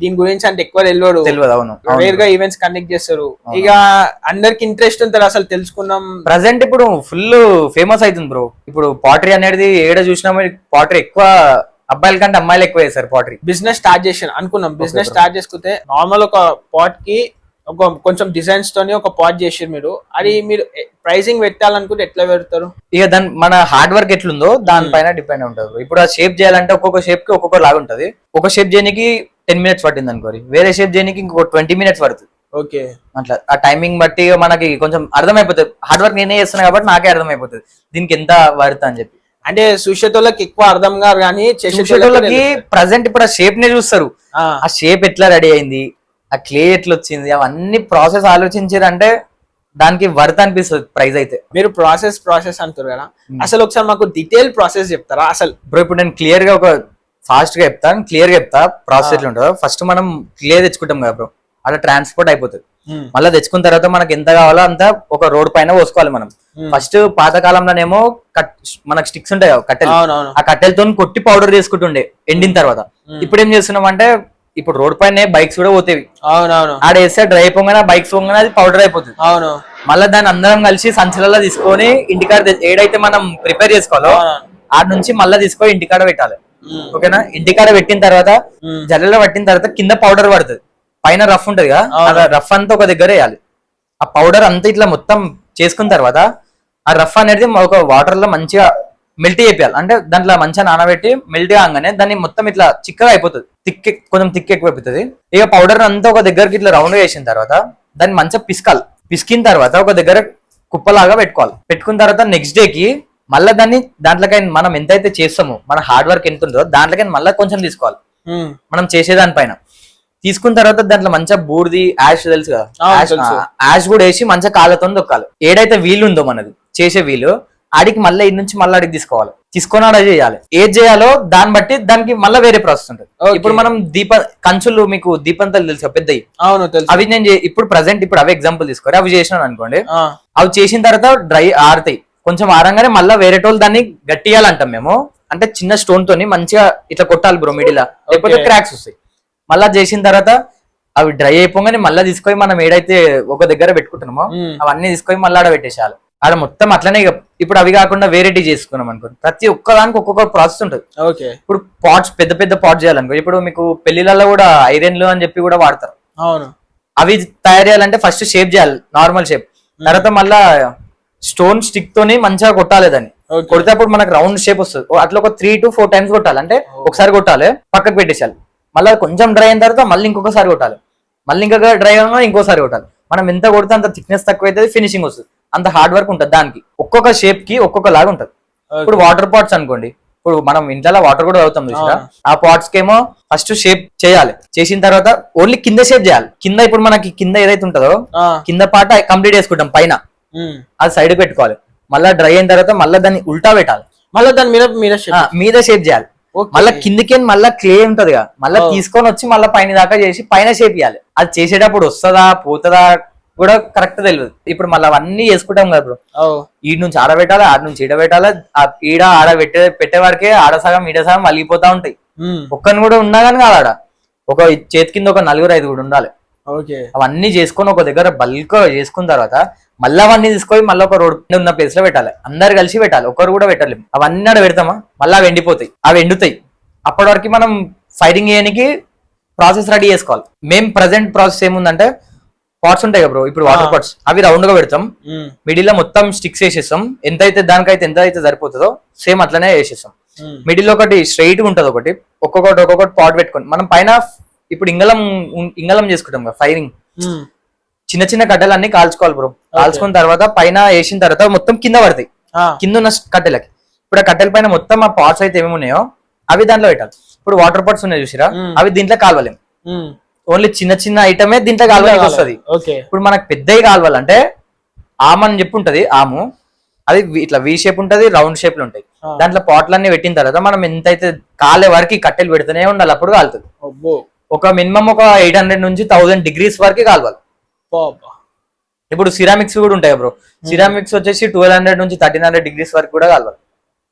దీని గురించి అంటే ఎక్కువ తెలియదు. అవును, రేర్ గా ఈవెంట్స్ కండక్ట్ చేస్తారు. ఇక అందరికి ఇంట్రెస్ట్ ఉంటుంది అసలు తెలుసుకున్నాం. ప్రజెంట్ ఇప్పుడు ఫుల్ ఫేమస్ అవుతుంది బ్రో. ఇప్పుడు పాటరీ అనేది ఏడ చూసినా పాటరీ ఎక్కువ అబ్బాయిల కంటే అమ్మాయిలు ఎక్కువ చేస్తారు పాటరీ. బిజినెస్ స్టార్ట్ చేసాను అనుకున్నాం. బిజినెస్ స్టార్ట్ చేసుకుంటే నార్మల్ ఒక పాట్ కి ఒక కొంచెం డిజైన్స్ తోని ఒక పాట్ చేసారు మీరు. అది మీరు ప్రైసింగ్ పెట్టాలనుకుంటే ఎట్లా పెడతారు? ఇక దాని మన హార్డ్ వర్క్ ఎట్లుందో దానిపైన డిపెండ్ ఉంటుంది. ఇప్పుడు ఆ షేప్ చేయాలంటే ఒక్కొక్క షేప్ కి ఒక్కొక్క లాగా ఉంటది. ఒక షేప్ చేయడానికి 10 minutes పట్టింది అనుకోరి, వేరే షేప్ చేయడానికి ఇంకొక 20 minutes పడుతుంది. ఓకే, అట్లా ఆ టైమింగ్ బట్టి మనకి కొంచెం అర్థమైపోతుంది. హార్డ్ వర్క్ నేనే చేస్తున్నా కాబట్టి నాకే అర్థమైపోతుంది దీనికి ఎంత పడుతుంది అని చెప్పి. అంటే చూసేటోళ్ళకి ఎక్కువ అర్థం కాదు కానీ చూసేటోళ్ళకి ప్రజెంట్ ఇప్పుడు ఆ షేప్ నే చూస్తారు. ఆ షేప్ ఎట్లా రెడీ అయింది, ఆ క్లే ఎట్లా వచ్చింది, అవన్నీ ప్రాసెస్ ఆలోచించారంటే దానికి వర్త్ అనిపిస్తుంది ప్రైస్ అయితే. మీరు ప్రాసెస్ అంటారు కదా, అసలు ఒకసారి మాకు డీటెయిల్ ప్రాసెస్ చెప్తారా అసలు? బ్రో ఇప్పుడు నేను క్లియర్ గా ఒక ఫాస్ట్ గా చెప్తాను, క్లియర్ గా చెప్తా ప్రాసెస్ ఎట్లా ఉంటుందో. ఫస్ట్ మనం క్లే తెచ్చుకుంటాం కదా బ్రో, అలా ట్రాన్స్పోర్ట్ అయిపోతుంది. మళ్ళీ తెచ్చుకున్న తర్వాత మనకి ఎంత కావాలో అంత ఒక రోడ్ పైన పోసుకోవాలి మనం. ఫస్ట్ పాతకాలంలోనేమో మనకు స్టిక్స్ ఉంటాయి కట్టెలు, ఆ కట్టెలతో కొట్టి పౌడర్ చేసుకుంటుండే ఎండిన తర్వాత. ఇప్పుడు ఏం చేస్తున్నాం అంటే ఇప్పుడు రోడ్ పైన బైక్స్ కూడా పోతేవి, ఆడ వేస్తే డ్రై అయిపోగానే బైక్స్ పోగానే అది పౌడర్ అయిపోతుంది. అవును, మళ్ళీ దాన్ని అందరం కలిసి సంచులలో తీసుకొని ఇంటికాడ ఏడైతే మనం ప్రిపేర్ చేసుకోవాలో ఆడ నుంచి మళ్ళీ తీసుకొని ఇంటికాడ పెట్టాలి. ఓకేనా? ఇంటికాడ పెట్టిన తర్వాత జల్లెలో పట్టిన తర్వాత కింద పౌడర్ పడుతుంది, పైన రఫ్ ఉంటది కదా, ఆ రఫ్ అంతా ఒక దగ్గర వేయాలి. ఆ పౌడర్ అంతా ఇట్లా మొత్తం చేసుకున్న తర్వాత ఆ రఫ్ అనేది ఒక వాటర్ లో మంచిగా మెల్ట్ చేయాలి. అంటే దాంట్లో మంచిగా నానబెట్టి మెల్ట్ కాగానే దాన్ని మొత్తం ఇట్లా చిక్కగా అయిపోతుంది, కొంచెం థిక్ ఎక్కువ అయిపోతుంది. ఇక పౌడర్ అంతా ఒక దగ్గరకి ఇట్లా రౌండ్ వేసిన తర్వాత దాన్ని మంచిగా పిసకాలి. పిసికిన తర్వాత ఒక దగ్గర కుప్పలాగా పెట్టుకోవాలి. పెట్టుకున్న తర్వాత నెక్స్ట్ డేకి మళ్ళీ దాంట్లోకైనా మనం ఎంతైతే చేస్తామో మన హార్డ్ వర్క్ ఎంత ఉందో దాంట్లోకైనా మళ్ళీ కొంచెం తీసుకోవాలి మనం చేసేదానిపైన. తీసుకున్న తర్వాత దాంట్లో మంచిగా బూడిది యాష్ తెలుసు కదా, యాష్ కూడా వేసి మంచిగా కాళ్ళతో దొక్కాలి. ఏడైతే వీలు ఉందో మనది చేసే వీలు ఆడికి మళ్ళీ ఇటు నుంచి మళ్ళీ అడిగి తీసుకోవాలి. తీసుకొని ఆడ చేయాలి. ఏది చేయాలో దాన్ని బట్టి దానికి మళ్ళీ వేరే ప్రాసెస్ ఉంటుంది. ఇప్పుడు మనం కంచులు, మీకు దీపంతలు తెలుసు పెద్దవి, అవి నేను ఇప్పుడు ప్రజెంట్ ఇప్పుడు అవి ఎగ్జాంపుల్ తీసుకోవాలి. అవి చేసినాను అనుకోండి, అవి చేసిన తర్వాత డ్రై ఆరుతాయి. కొంచెం ఆరంగానే మళ్ళీ వేరే టోళ్ళు దాన్ని గట్టియాలంటాం మేము. అంటే చిన్న స్టోన్ తోని మంచిగా ఇట్లా కొట్టాలి బ్రో మిడిలా, లేకపోతే క్రాక్స్ వస్తాయి. మళ్ళా చేసిన తర్వాత అవి డ్రై అయిపోగానే మళ్ళీ తీసుకొని మనం ఏడైతే ఒక దగ్గర పెట్టుకుంటున్నామో అవన్నీ తీసుకొని మళ్ళీ ఆడ పెట్టేసేయాలి. ఆడ మొత్తం అట్లనే. ఇప్పుడు అవి కాకుండా వేరేటీ చేసుకున్నాం అనుకోండి, ప్రతి ఒక్కదానికి ఒక్కొక్క ప్రాసెస్ ఉంటుంది. ఇప్పుడు పాట్స్ పెద్ద పెద్ద పాట్స్ చేయాలనుకో, ఇప్పుడు మీకు పెళ్లిలలో కూడా ఐరన్లు అని చెప్పి కూడా వాడతారు. అవి తయారు చేయాలంటే ఫస్ట్ షేప్ చేయాలి, నార్మల్ షేప్. తర్వాత మళ్ళా స్టోన్ స్టిక్ తోని మంచిగా కొట్టాలి. దాన్ని కొడితే అప్పుడు మనకు రౌండ్ షేప్ వస్తుంది. అట్లా ఒక 3 to 4 times కొట్టాలి. అంటే ఒకసారి కొట్టాలి, పక్కకు పెట్టేసాలి. మళ్ళీ కొంచెం డ్రై అయిన తర్వాత మళ్ళీ ఇంకొకసారి కొట్టాలి, మళ్ళీ ఇంకొక డ్రై అయినా ఇంకోసారి కొట్టాలి. మనం ఎంత కొడితే అంత థిక్నెస్ తక్కువ అవుతుంది, ఫినిషింగ్ వస్తుంది. అంత హార్డ్ వర్క్ ఉంటుంది దానికి. ఒక్కొక్క షేప్ కి ఒక్కొక్క లాగా ఉంటుంది. ఇప్పుడు వాటర్ పాట్స్ అనుకోండి, ఇప్పుడు మనం ఇంట్లో వాటర్ కూడా అవుతాం చూసినా, ఆ పాట్స్ కేమో ఫస్ట్ షేప్ చేయాలి. చేసిన తర్వాత ఓన్లీ కింద షేప్ చేయాలి. కింద ఇప్పుడు మనకి కింద ఏదైతే ఉంటుందో కింద పాట కంప్లీట్ చేసుకుంటాం, పైన అది సైడ్ పెట్టుకోవాలి. మళ్ళీ డ్రై అయిన తర్వాత మళ్ళీ దాన్ని ఉల్టా పెట్టాలి, మళ్ళీ దాని మీద షేప్ చేయాలి. మళ్ళీ కిందికి మళ్ళీ క్లే ఉంటది కదా, మళ్ళీ తీసుకొని వచ్చి మళ్ళీ పైన దాకా చేసి పైన షేప్ ఇవ్వాలి. అది చేసేటప్పుడు వస్తుందా పోతుందా కూడా కరెక్ట్ తెలియదు. ఇప్పుడు మళ్ళీ అవన్నీ చేసుకుంటాం కదా బ్రో, ఈడ నుంచి ఆడ పెట్టాలి, ఆడ నుంచి ఈడ పెట్టాలి. ఈడ ఆడ పెట్టే వరకే ఆడ సగం ఈడ సగం వలిగిపోతా ఉంటాయి. ఒక్కని కూడా ఉన్నా కానీ కాదు, ఆడ ఒక చేతి కింద ఒక 4-5 కూడా ఉండాలి. అవన్నీ చేసుకొని ఒక దగ్గర బల్క్ చేసుకున్న తర్వాత మళ్ళీ అవన్నీ తీసుకొని మళ్ళీ ఒక రోడ్ ఉన్న ప్లేస్ లో పెట్టాలి. అందరు కలిసి పెట్టాలి, ఒకరు కూడా పెట్టలేము. అవన్నీ ఆడ పెడతామా మళ్ళీ అవి ఎండిపోతాయి, అవి ఎండుతాయి. అప్పటి వరకు మనం ఫైరింగ్ చేయడానికి ప్రాసెస్ రెడీ చేసుకోవాలి. మేము ప్రజెంట్ ప్రాసెస్ ఏముందంటే పాట్స్ ఉంటాయి కదా బ్రో, ఇప్పుడు వాటర్ పాట్స్ అవి రౌండ్ గా పెడతాం, మిడిల్ లో మొత్తం స్టిక్స్ వేసేస్తాం. దానికైతే ఎంత అయితే సరిపోతుందో సేమ్ అట్లనే వేసేస్తాం. మిడిల్ లో ఒకటి స్ట్రైట్ గా ఉంటది, ఒకటి ఒక్కొక్కటి పాట్ పెట్టుకొని మనం పైన ఇప్పుడు ఇంగళం చేసుకుంటాం కదా ఫైరింగ్, చిన్న చిన్న కట్టెలన్నీ కాల్చుకోవాలి బ్రో. కాల్చుకున్న తర్వాత పైన వేసిన తర్వాత మొత్తం కింద పడతాయి, కింద ఉన్న కట్టెలకి. ఇప్పుడు ఆ కట్టెల పైన మొత్తం ఆ పాట్స్ అయితే ఏమేమి ఉన్నాయో అవి దాంట్లో పెట్టాలి. ఇప్పుడు వాటర్ పాట్స్ ఉన్నాయి చూసిరా, అవి దీంట్లో కాల్వలేం. ఓన్లీ చిన్న చిన్న ఐటమే దీంట్లో కాల్వడానికి వస్తుంది. ఇప్పుడు మనకు పెద్దవి కాల్వాలంటే ఆమ్ అని చెప్పి ఉంటది, ఆము అది ఇట్లా వి షేప్ ఉంటది, రౌండ్ షేప్ లో ఉంటాయి. దాంట్లో పాట్లన్నీ పెట్టిన తర్వాత మనం ఎంతైతే కాలే వరకు కట్టెలు పెడుతూనే ఉండాలి, అప్పుడు కాలుతుంది. ఒక మినిమం ఒక 800 నుంచి 1000 డిగ్రీస్ వరకు కాలవాలి. ఇప్పుడు సిరామిక్స్ కూడా ఉంటాయి బ్రో, సిరామిక్స్ వచ్చేసి 1200 నుంచి 1300 డిగ్రీస్ వరకు కూడా కాలవాలి.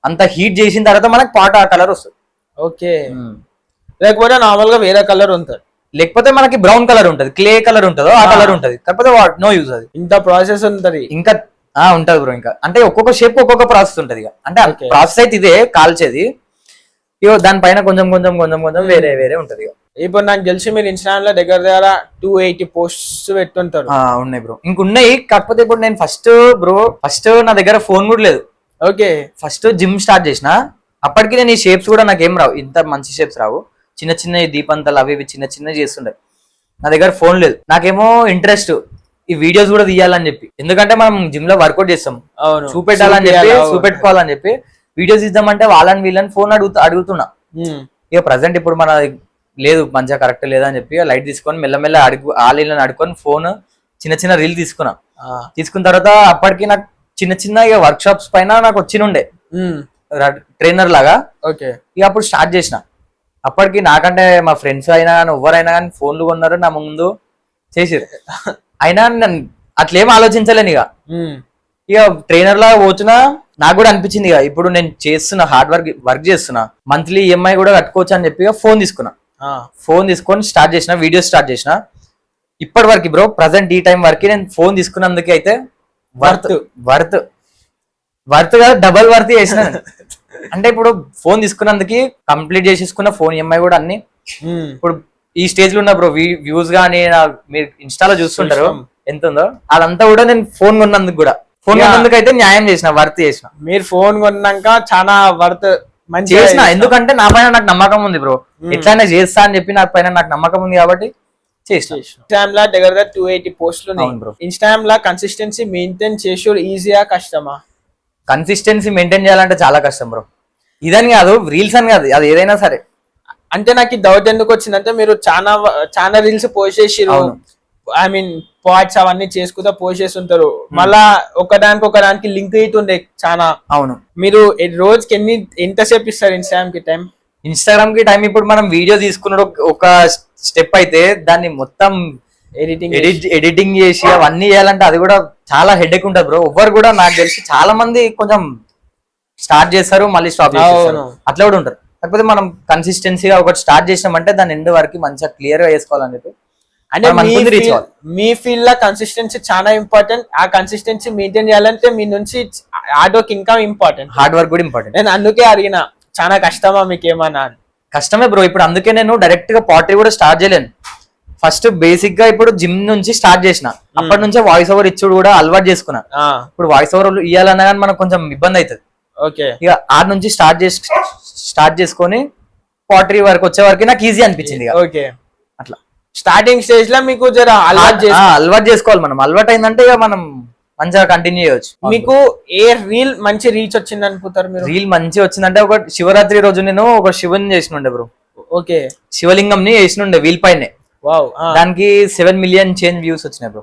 అంత హీట్ చేసిన తర్వాత మనకి పాట ఆ కలర్ వస్తుంది. ఓకే, లేకపోతే నార్మల్ గా వేరే కలర్ ఉంటుంది, లేకపోతే మనకి బ్రౌన్ కలర్ ఉంటది, క్లే కలర్ ఉంటుందో ఆ కలర్ ఉంటది, కాకపోతే నో యూజ్ అది. ఇంత ప్రాసెస్ ఉంటది ఇంకా ఉంటది బ్రో. ఇంకా అంటే ఒక్కొక్క షేప్ ఒక్కొక్క ప్రాసెస్ ఉంటది. ఇక అంటే ప్రాసెస్ అయితే ఇదే కాల్చేది, ఇగో దానిపైన కొంచెం కొంచెం కొంచెం కొంచెం వేరే వేరే ఉంటది. ఇక ఇప్పుడు నాకు తెలిసి మీరు ఇన్స్టాగ్రామ్ లో దగ్గర 280 పోస్ట్స్ పెట్టుంటారు. ఉన్నాయి బ్రో, ఇంకున్నాయి. కాకపోతే ఇప్పుడు నేను ఫస్ట్ నా దగ్గర ఫోన్ కూడా లేదు. ఓకే, ఫస్ట్ జిమ్ స్టార్ట్ చేసిన, అప్పటికి నేను ఈ షేప్స్ కూడా నాకేం రావు, ఇంత మంచి షేప్స్ రావు, చిన్న చిన్న దీపంతలు అవి చిన్న చిన్న చేస్తుండే. నా దగ్గర ఫోన్ లేదు. నాకేమో ఇంట్రెస్ట్ ఈ వీడియోస్ కూడా తీయాలని చెప్పి, ఎందుకంటే మనం జిమ్ లో వర్కౌట్ చేస్తాం, చూపెట్టాలని చెప్పి చూపెట్టుకోవాలని చెప్పి వీడియోస్ ఇద్దామంటే వాళ్ళని వీళ్ళని ఫోన్ అడుగుతున్నా. ఇక ప్రజెంట్ ఇప్పుడు మన లేదు మంచిగా కరెక్ట్ లేదని చెప్పి లైట్ తీసుకొని మెల్లమెల్ల ఆలీలను అడుకొని ఫోన్ చిన్న చిన్న రీల్ తీసుకున్న తర్వాత అప్పటికి నాకు చిన్న చిన్న ఇక వర్క్ షాప్స్ పైన నాకు వచ్చినుండే ట్రైనర్ లాగా. ఓకే, ఇక అప్పుడు స్టార్ట్ చేసిన. అప్పటికి నాకంటే మా ఫ్రెండ్స్ అయినా కానీ ఎవరైనా కానీ ఫోన్లు కొన్నారు నా ముందు చేసిరు. అయినా అట్లేం ఆలోచించలేను. ఇక ట్రైనర్ లాగా పోతున్నా, నాకు కూడా అనిపించింది ఇక ఇప్పుడు నేను చేస్తున్నా హార్డ్ వర్క్ చేస్తున్నా, మంత్లీ ఈఎంఐ కూడా కట్టుకోవచ్చు అని చెప్పి ఫోన్ తీసుకున్నా. ఫోన్ తీసుకొని స్టార్ట్ చేసిన, వీడియోస్ స్టార్ట్ చేసిన. ఇప్పటి వరకు బ్రో ప్రజెంట్ ఈ టైం వరకు నేను ఫోన్ తీసుకున్నందుకు అయితే వర్త్ కాదు డబల్ వర్త్ చేసిన. అంటే ఇప్పుడు ఫోన్ తీసుకున్నందుకు కంప్లీట్ చేసేసుకున్న ఫోన్ ఈఎంఐ కూడా అన్ని. ఇప్పుడు ఈ స్టేజ్ లో ఉన్న బ్రో వ్యూస్ గానీ మీరు ఇన్స్టాలో చూస్తుంటారు ఎంత ఉందో, అదంతా కూడా నేను ఫోన్ కొన్నందుకు కూడా, ఫోన్ కొన్నందుకు అయితే న్యాయం చేసిన, వర్త్ చేసిన. మీరు ఫోన్ కొన్నాక చాలా వర్త్ మంచి చేసిన, ఎందుకంటే నా పైన నాకు నమ్మకం ఉంది బ్రో, ఎట్లయినా చేస్తా అని చెప్పి నాకు పైన నాకు నమ్మకం ఉంది కాబట్టి చేసిన. ఇన్స్టాగ్రామ్ లా దగ్గర 280 పోస్టులు ఉన్నాయి. ఇన్స్టాగ్రామ్ లా కన్సిస్టెన్సీ మెయింటైన్ చేసి ఈజీగా కష్టమా? కన్సిస్టెన్సీ మెయింటైన్ చేయాలంటే చాలా కష్టం బ్రో. ఇదని కాదు, రీల్స్ అని కాదు, అది ఏదైనా సరే. అంటే నాకు ఈ డౌట్ ఎందుకు వచ్చిందంటే మీరు చాలా రీల్స్ పోస్ట్ చేసిరు, ఐ మీన్ పార్ట్స్ అవన్నీ చేసుకుంటా పోస్ట్ చేస్తుంటారు, మళ్ళా ఒకదానికి లింక్ అవుతుండే చాలా. అవును, మీరు రోజుకి ఎంతసేపు ఇస్తారు ఇన్స్టాగ్రామ్ కి టైం? ఇప్పుడు మనం వీడియో తీసుకున్న ఒక స్టెప్ అయితే దాన్ని మొత్తం ఎడిటింగ్ చేసి అవన్నీ చేయాలంటే అది కూడా చాలా హెడేక్ ఉంటుంది బ్రో. ఎవ్వరు కూడా నాకు తెలిసి చాలా మంది కొంచెం స్టార్ట్ చేస్తారు మళ్ళీ స్టాప్ చేస్తారు, అట్లా కూడా ఉంటారు. కాకపోతే మనం కన్సిస్టెన్సీగా ఒకటి స్టార్ట్ చేసినామంటే దాని ఎండ్ వరకు మంచిగా క్లియర్ గా వేసుకోవాలని చెప్పి. అంటే మీ ఫీల్డ్ లో కన్సిస్టెన్సీ చాలా ఇంపార్టెంట్. ఆ కన్సిస్టెన్సీ మెయింటైన్ చేయాలంటే మీ నుంచి హార్డ్ వర్క్ ఇంకా ఇంపార్టెంట్, హార్డ్ వర్క్ కూడా ఇంపార్టెంట్. నేను అందుకే అడిగిన, చాలా కష్టమా మీకేమన్నా? కష్టమే బ్రో. ఇప్పుడు అందుకే నేను డైరెక్ట్ గా పాటరీ కూడా స్టార్ట్ చేయలేను. ఫస్ట్ బేసిక్ గా ఇప్పుడు జిమ్ నుంచి స్టార్ట్ చేసిన, అప్పటి నుంచే వాయిస్ ఓవర్ ఇచ్చుడు కూడా అలవాటు చేసుకున్నా. ఇప్పుడు వాయిస్ ఓవర్ ఇవ్వాలన్నా కానీ మనకు కొంచెం ఇబ్బంది అవుతుంది. ఓకే, ఇక ఆ నుంచి స్టార్ట్ చేసుకొని పాటరీ వరకు వచ్చే వరకు నాకు ఈజీ అనిపించింది. ఓకే, అట్లా స్టార్టింగ్ స్టేజ్ లో మీకు జర అలవాటు చేసుకోవాలి. మనం అలవాటు అయిందంటే ఇక మనం మంచిగా కంటిన్యూ చేయొచ్చు. మీకు ఏ రీల్ మంచి రీచ్ వచ్చింది అనుకుంటారు మీరు? రీల్ మంచి వచ్చిందంటే ఒక శివరాత్రి రోజు నేను ఒక శివుని చేసినుండే బ్రో. ఓకే, శివలింగం ని వేసినుండే వీల్ పైనే. దానికి 7 మిలియన్ చేంజ్ వ్యూస్ వచ్చినాయి బ్రో.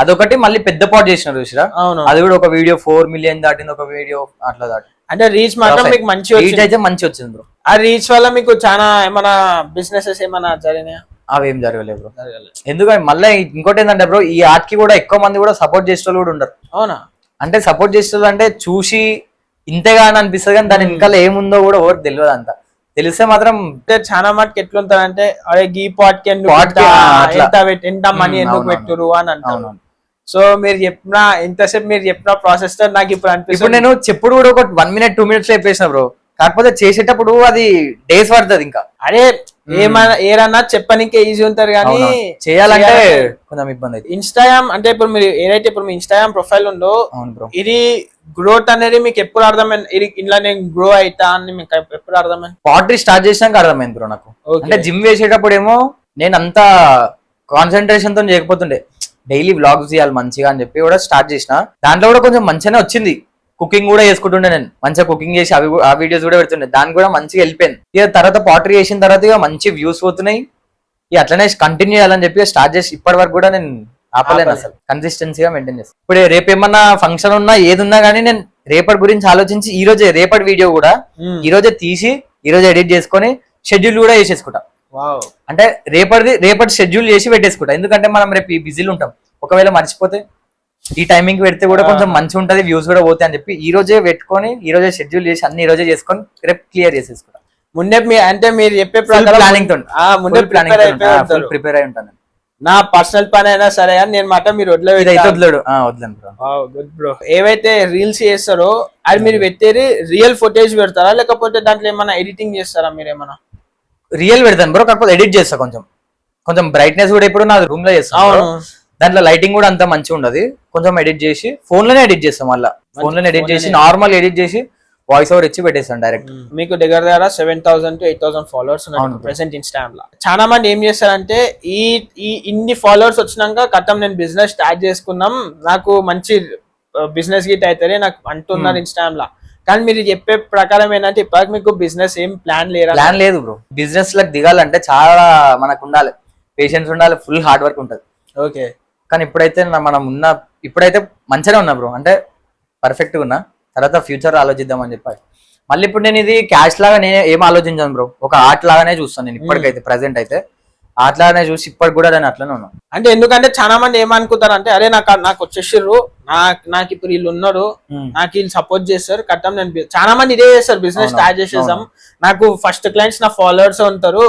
అదొకటి మళ్ళీ పెద్ద పాట్ చేసినారు చూసిరా, అది కూడా ఒక వీడియో 4 మిలియన్ దాటింది, ఒక వీడియో అట్లా దాటి. అంటే రీచ్ మాత్రం మీకు మంచి రీచ్ అయితే మంచి వచ్చింది బ్రో. ఆ రీచ్ వల్ల మీకు చాలా ఏమైనా బిజినెసెస్ ఏమైనా జరిగినాయా? అవేం జరగలేదు బ్రో. ఎందుకంటే మళ్ళీ ఇంకోటి ఏంటంటే బ్రో, ఈ ఆర్ట్ కి కూడా ఎక్కువ మంది కూడా సపోర్ట్ చేసే వాళ్ళు కూడా ఉండరు. అవునా? అంటే సపోర్ట్ చేసే అంటే చూసి ఇంతేగా అని అనిపిస్తుంది, కానీ దాని ఇంకా ఏముందో కూడా ఎవరికి తెలియదు. అంత తెలిస్తే మాత్రం చాలా మటుకు ఎట్లుంటదంటే అరే గీ పాట్ కి ఎంత మనీ ఎందుకు పెట్టురు అని అంటాను. సో మీరు ఇంతసేపు మీరు చెప్పిన ప్రాసెస్ తో నాకు ఇప్పుడు అనిపిస్తుంది. ఇప్పుడు నేను చెప్పుడు కూడా ఒక 1 మినిట్ 2 మినిట్స్ చెప్పేసిన బ్రో, కాకపోతే చేసేటప్పుడు అది డేస్ పడుతుంది. ఇంకా అరే ఏమన్నా చెప్పనికే ఈజీ ఉంటారు కానీ చేయాలంటే కొంచెం ఇబ్బంది అవుతుంది. ఇన్స్టాగ్రామ్ అంటే ఇప్పుడు మీరు ఏదైతే ఇప్పుడు మీ ఇన్స్టాగ్రామ్ ప్రొఫైల్ ఉందో ఇది గ్రోత్ అనేది మీకు ఎప్పుడు అర్థమైంది? ఇలా నేను గ్రో అవుతా అని మీకు ఎప్పుడు అర్థమైంది? పాటరీ స్టార్ట్ చేసినాక అర్థమైంది బ్రో నాకు. అంటే జిమ్ వేసేటప్పుడు ఏమో నేను అంతా కాన్సన్ట్రేషన్ తో చేయకపోతుండే, డైలీ వ్లాగ్స్ చేయాలి మంచిగా అని చెప్పి కూడా స్టార్ట్ చేసిన. దాంట్లో కూడా కొంచెం మంచిగానే వచ్చింది. కుకింగ్ కూడా చేసుకుంటుండే, నేను మంచిగా కుకింగ్ చేసి ఆ వీడియోస్ కూడా పెడుతుండే, దానికి కూడా మంచిగా వెళ్ళిపోయింది. ఇక తర్వాత పాటరీ చేసిన తర్వాత ఇక మంచి వ్యూస్ పోతున్నాయి. ఇక అట్లనే కంటిన్యూ చేయాలని చెప్పి స్టార్ట్ చేసి ఇప్పటి వరకు కూడా నేను ఆపలేను. అసలు కన్సిస్టెన్సీగా మెయింటైన్ చేస్తాను. ఇప్పుడు రేపు ఏమన్నా ఫంక్షన్ ఉన్నా ఏది ఉన్నా కానీ నేను రేపటి గురించి ఆలోచించి రేపటి వీడియో కూడా ఈ రోజే తీసి ఈ రోజు ఎడిట్ చేసుకొని షెడ్యూల్ కూడా చేసేసుకుంటా. వావ్. అంటే రేపటి షెడ్యూల్ చేసి పెట్టేసుకుంటా, ఎందుకంటే మనం రేపు ఈ బిజీలు ఉంటాం, ఒకవేళ మర్చిపోతే ఈ టైమింగ్ పెడితే కూడా కొంచెం మంచిగా ఉంటది, వ్యూస్ కూడా పోతాయి అని చెప్పి ఈ రోజే పెట్టుకొని ఈ రోజే షెడ్యూల్ చేసి అన్ని ఈ రోజే చేసుకొని రేపు క్లియర్ చేసేసుకుంటా. ముందే అంటే మీరు చెప్పే ప్లానింగ్ తో ముందే ప్రిపేర్ అయి ఉంటాను. నా పర్సనల్ పని అయినా సరే అని నేను మాట మీరు వదలను గుడ్ బ్రో. ఏవైతే రీల్స్ చేస్తారో అది మీరు పెట్టేది రియల్ ఫుటేజ్ పెడతారా లేకపోతే దాంట్లో ఏమైనా ఎడిటింగ్ చేస్తారా మీరు ఏమైనా? రియల్ పెడతాను బ్రో, కాకపోతే ఎడిట్ చేస్తా, కొంచెం బ్రైట్నెస్ కూడా ఇప్పుడు నా రూమ్ లో చేస్తాను, దాంట్లో లైటింగ్ కూడా అంత మంచిగా ఉండదు, కొంచెం ఎడిట్ చేసి ఫోన్ లోనే ఎడిట్ చేస్తాం, మళ్ళీ ఫోన్ లోనే ఎడిట్ చేసి నార్మల్ ఎడిట్ చేసి వాయిస్ ఓవర్ ఇచ్చి పెట్టేస్తాను డైరెక్ట్. మీకు దగ్గర 7,000 to 8,000 ఫాలోవర్స్ ఉన్నారు ప్రెసెంట్ ఇన్స్టాగ్రామ్ లో. చాలా మంది ఏం చేస్తారంటే ఈ ఇన్ని ఫాలోవర్స్ వచ్చినాక కథం నేను బిజినెస్ స్టార్ట్ చేసుకున్నాం, నాకు మంచి బిజినెస్ గిట్ అవుతుంది నాకు అంటున్నారు ఇన్స్టాగ్రామ్ లో. కానీ మీరు చెప్పే ప్రకారం ఏంటంటే ఇప్పటికి మీకు బిజినెస్ ఏం ప్లాన్ లేదు బ్రో. బిజినెస్ లకు దిగాలంటే చాలా మనకు ఉండాలి, పేషెన్స్ ఉండాలి, ఫుల్ హార్డ్ వర్క్ ఉంటది. ఓకే. కానీ ఇప్పుడైతే మంచిగానే ఉన్నా బ్రో, అంటే పర్ఫెక్ట్ గా ఉన్నా, తర్వాత ఫ్యూచర్ ఆలోచిద్దామని చెప్పాలి. మళ్ళీ ఇప్పుడు నేను ఇది క్యాష్ లాగా నేను ఏం ఆలోచించాను బ్రో, ఒక ఆర్ట్ లాగానే చూస్తాను నేను ఇప్పటికైతే, ప్రెసెంట్ అయితే ఆర్ట్ లాగానే చూసి ఇప్పటికి కూడా నేను అట్లనే ఉన్నాను. అంటే ఎందుకంటే చాలా మంది ఏమనుకుంటారు అంటే అరే నాకు వచ్చేసిర్రు, నాకు ఇప్పుడు వీళ్ళు ఉన్నారు, నాకు వీళ్ళు సపోర్ట్ చేస్తారు కట్టం, నేను చాలా మంది ఇదే చేస్తారు, బిజినెస్ స్టార్ట్ చేసేసాం, నాకు ఫస్ట్ క్లయింట్స్ నా ఫాలోవర్స్ ఉంటారు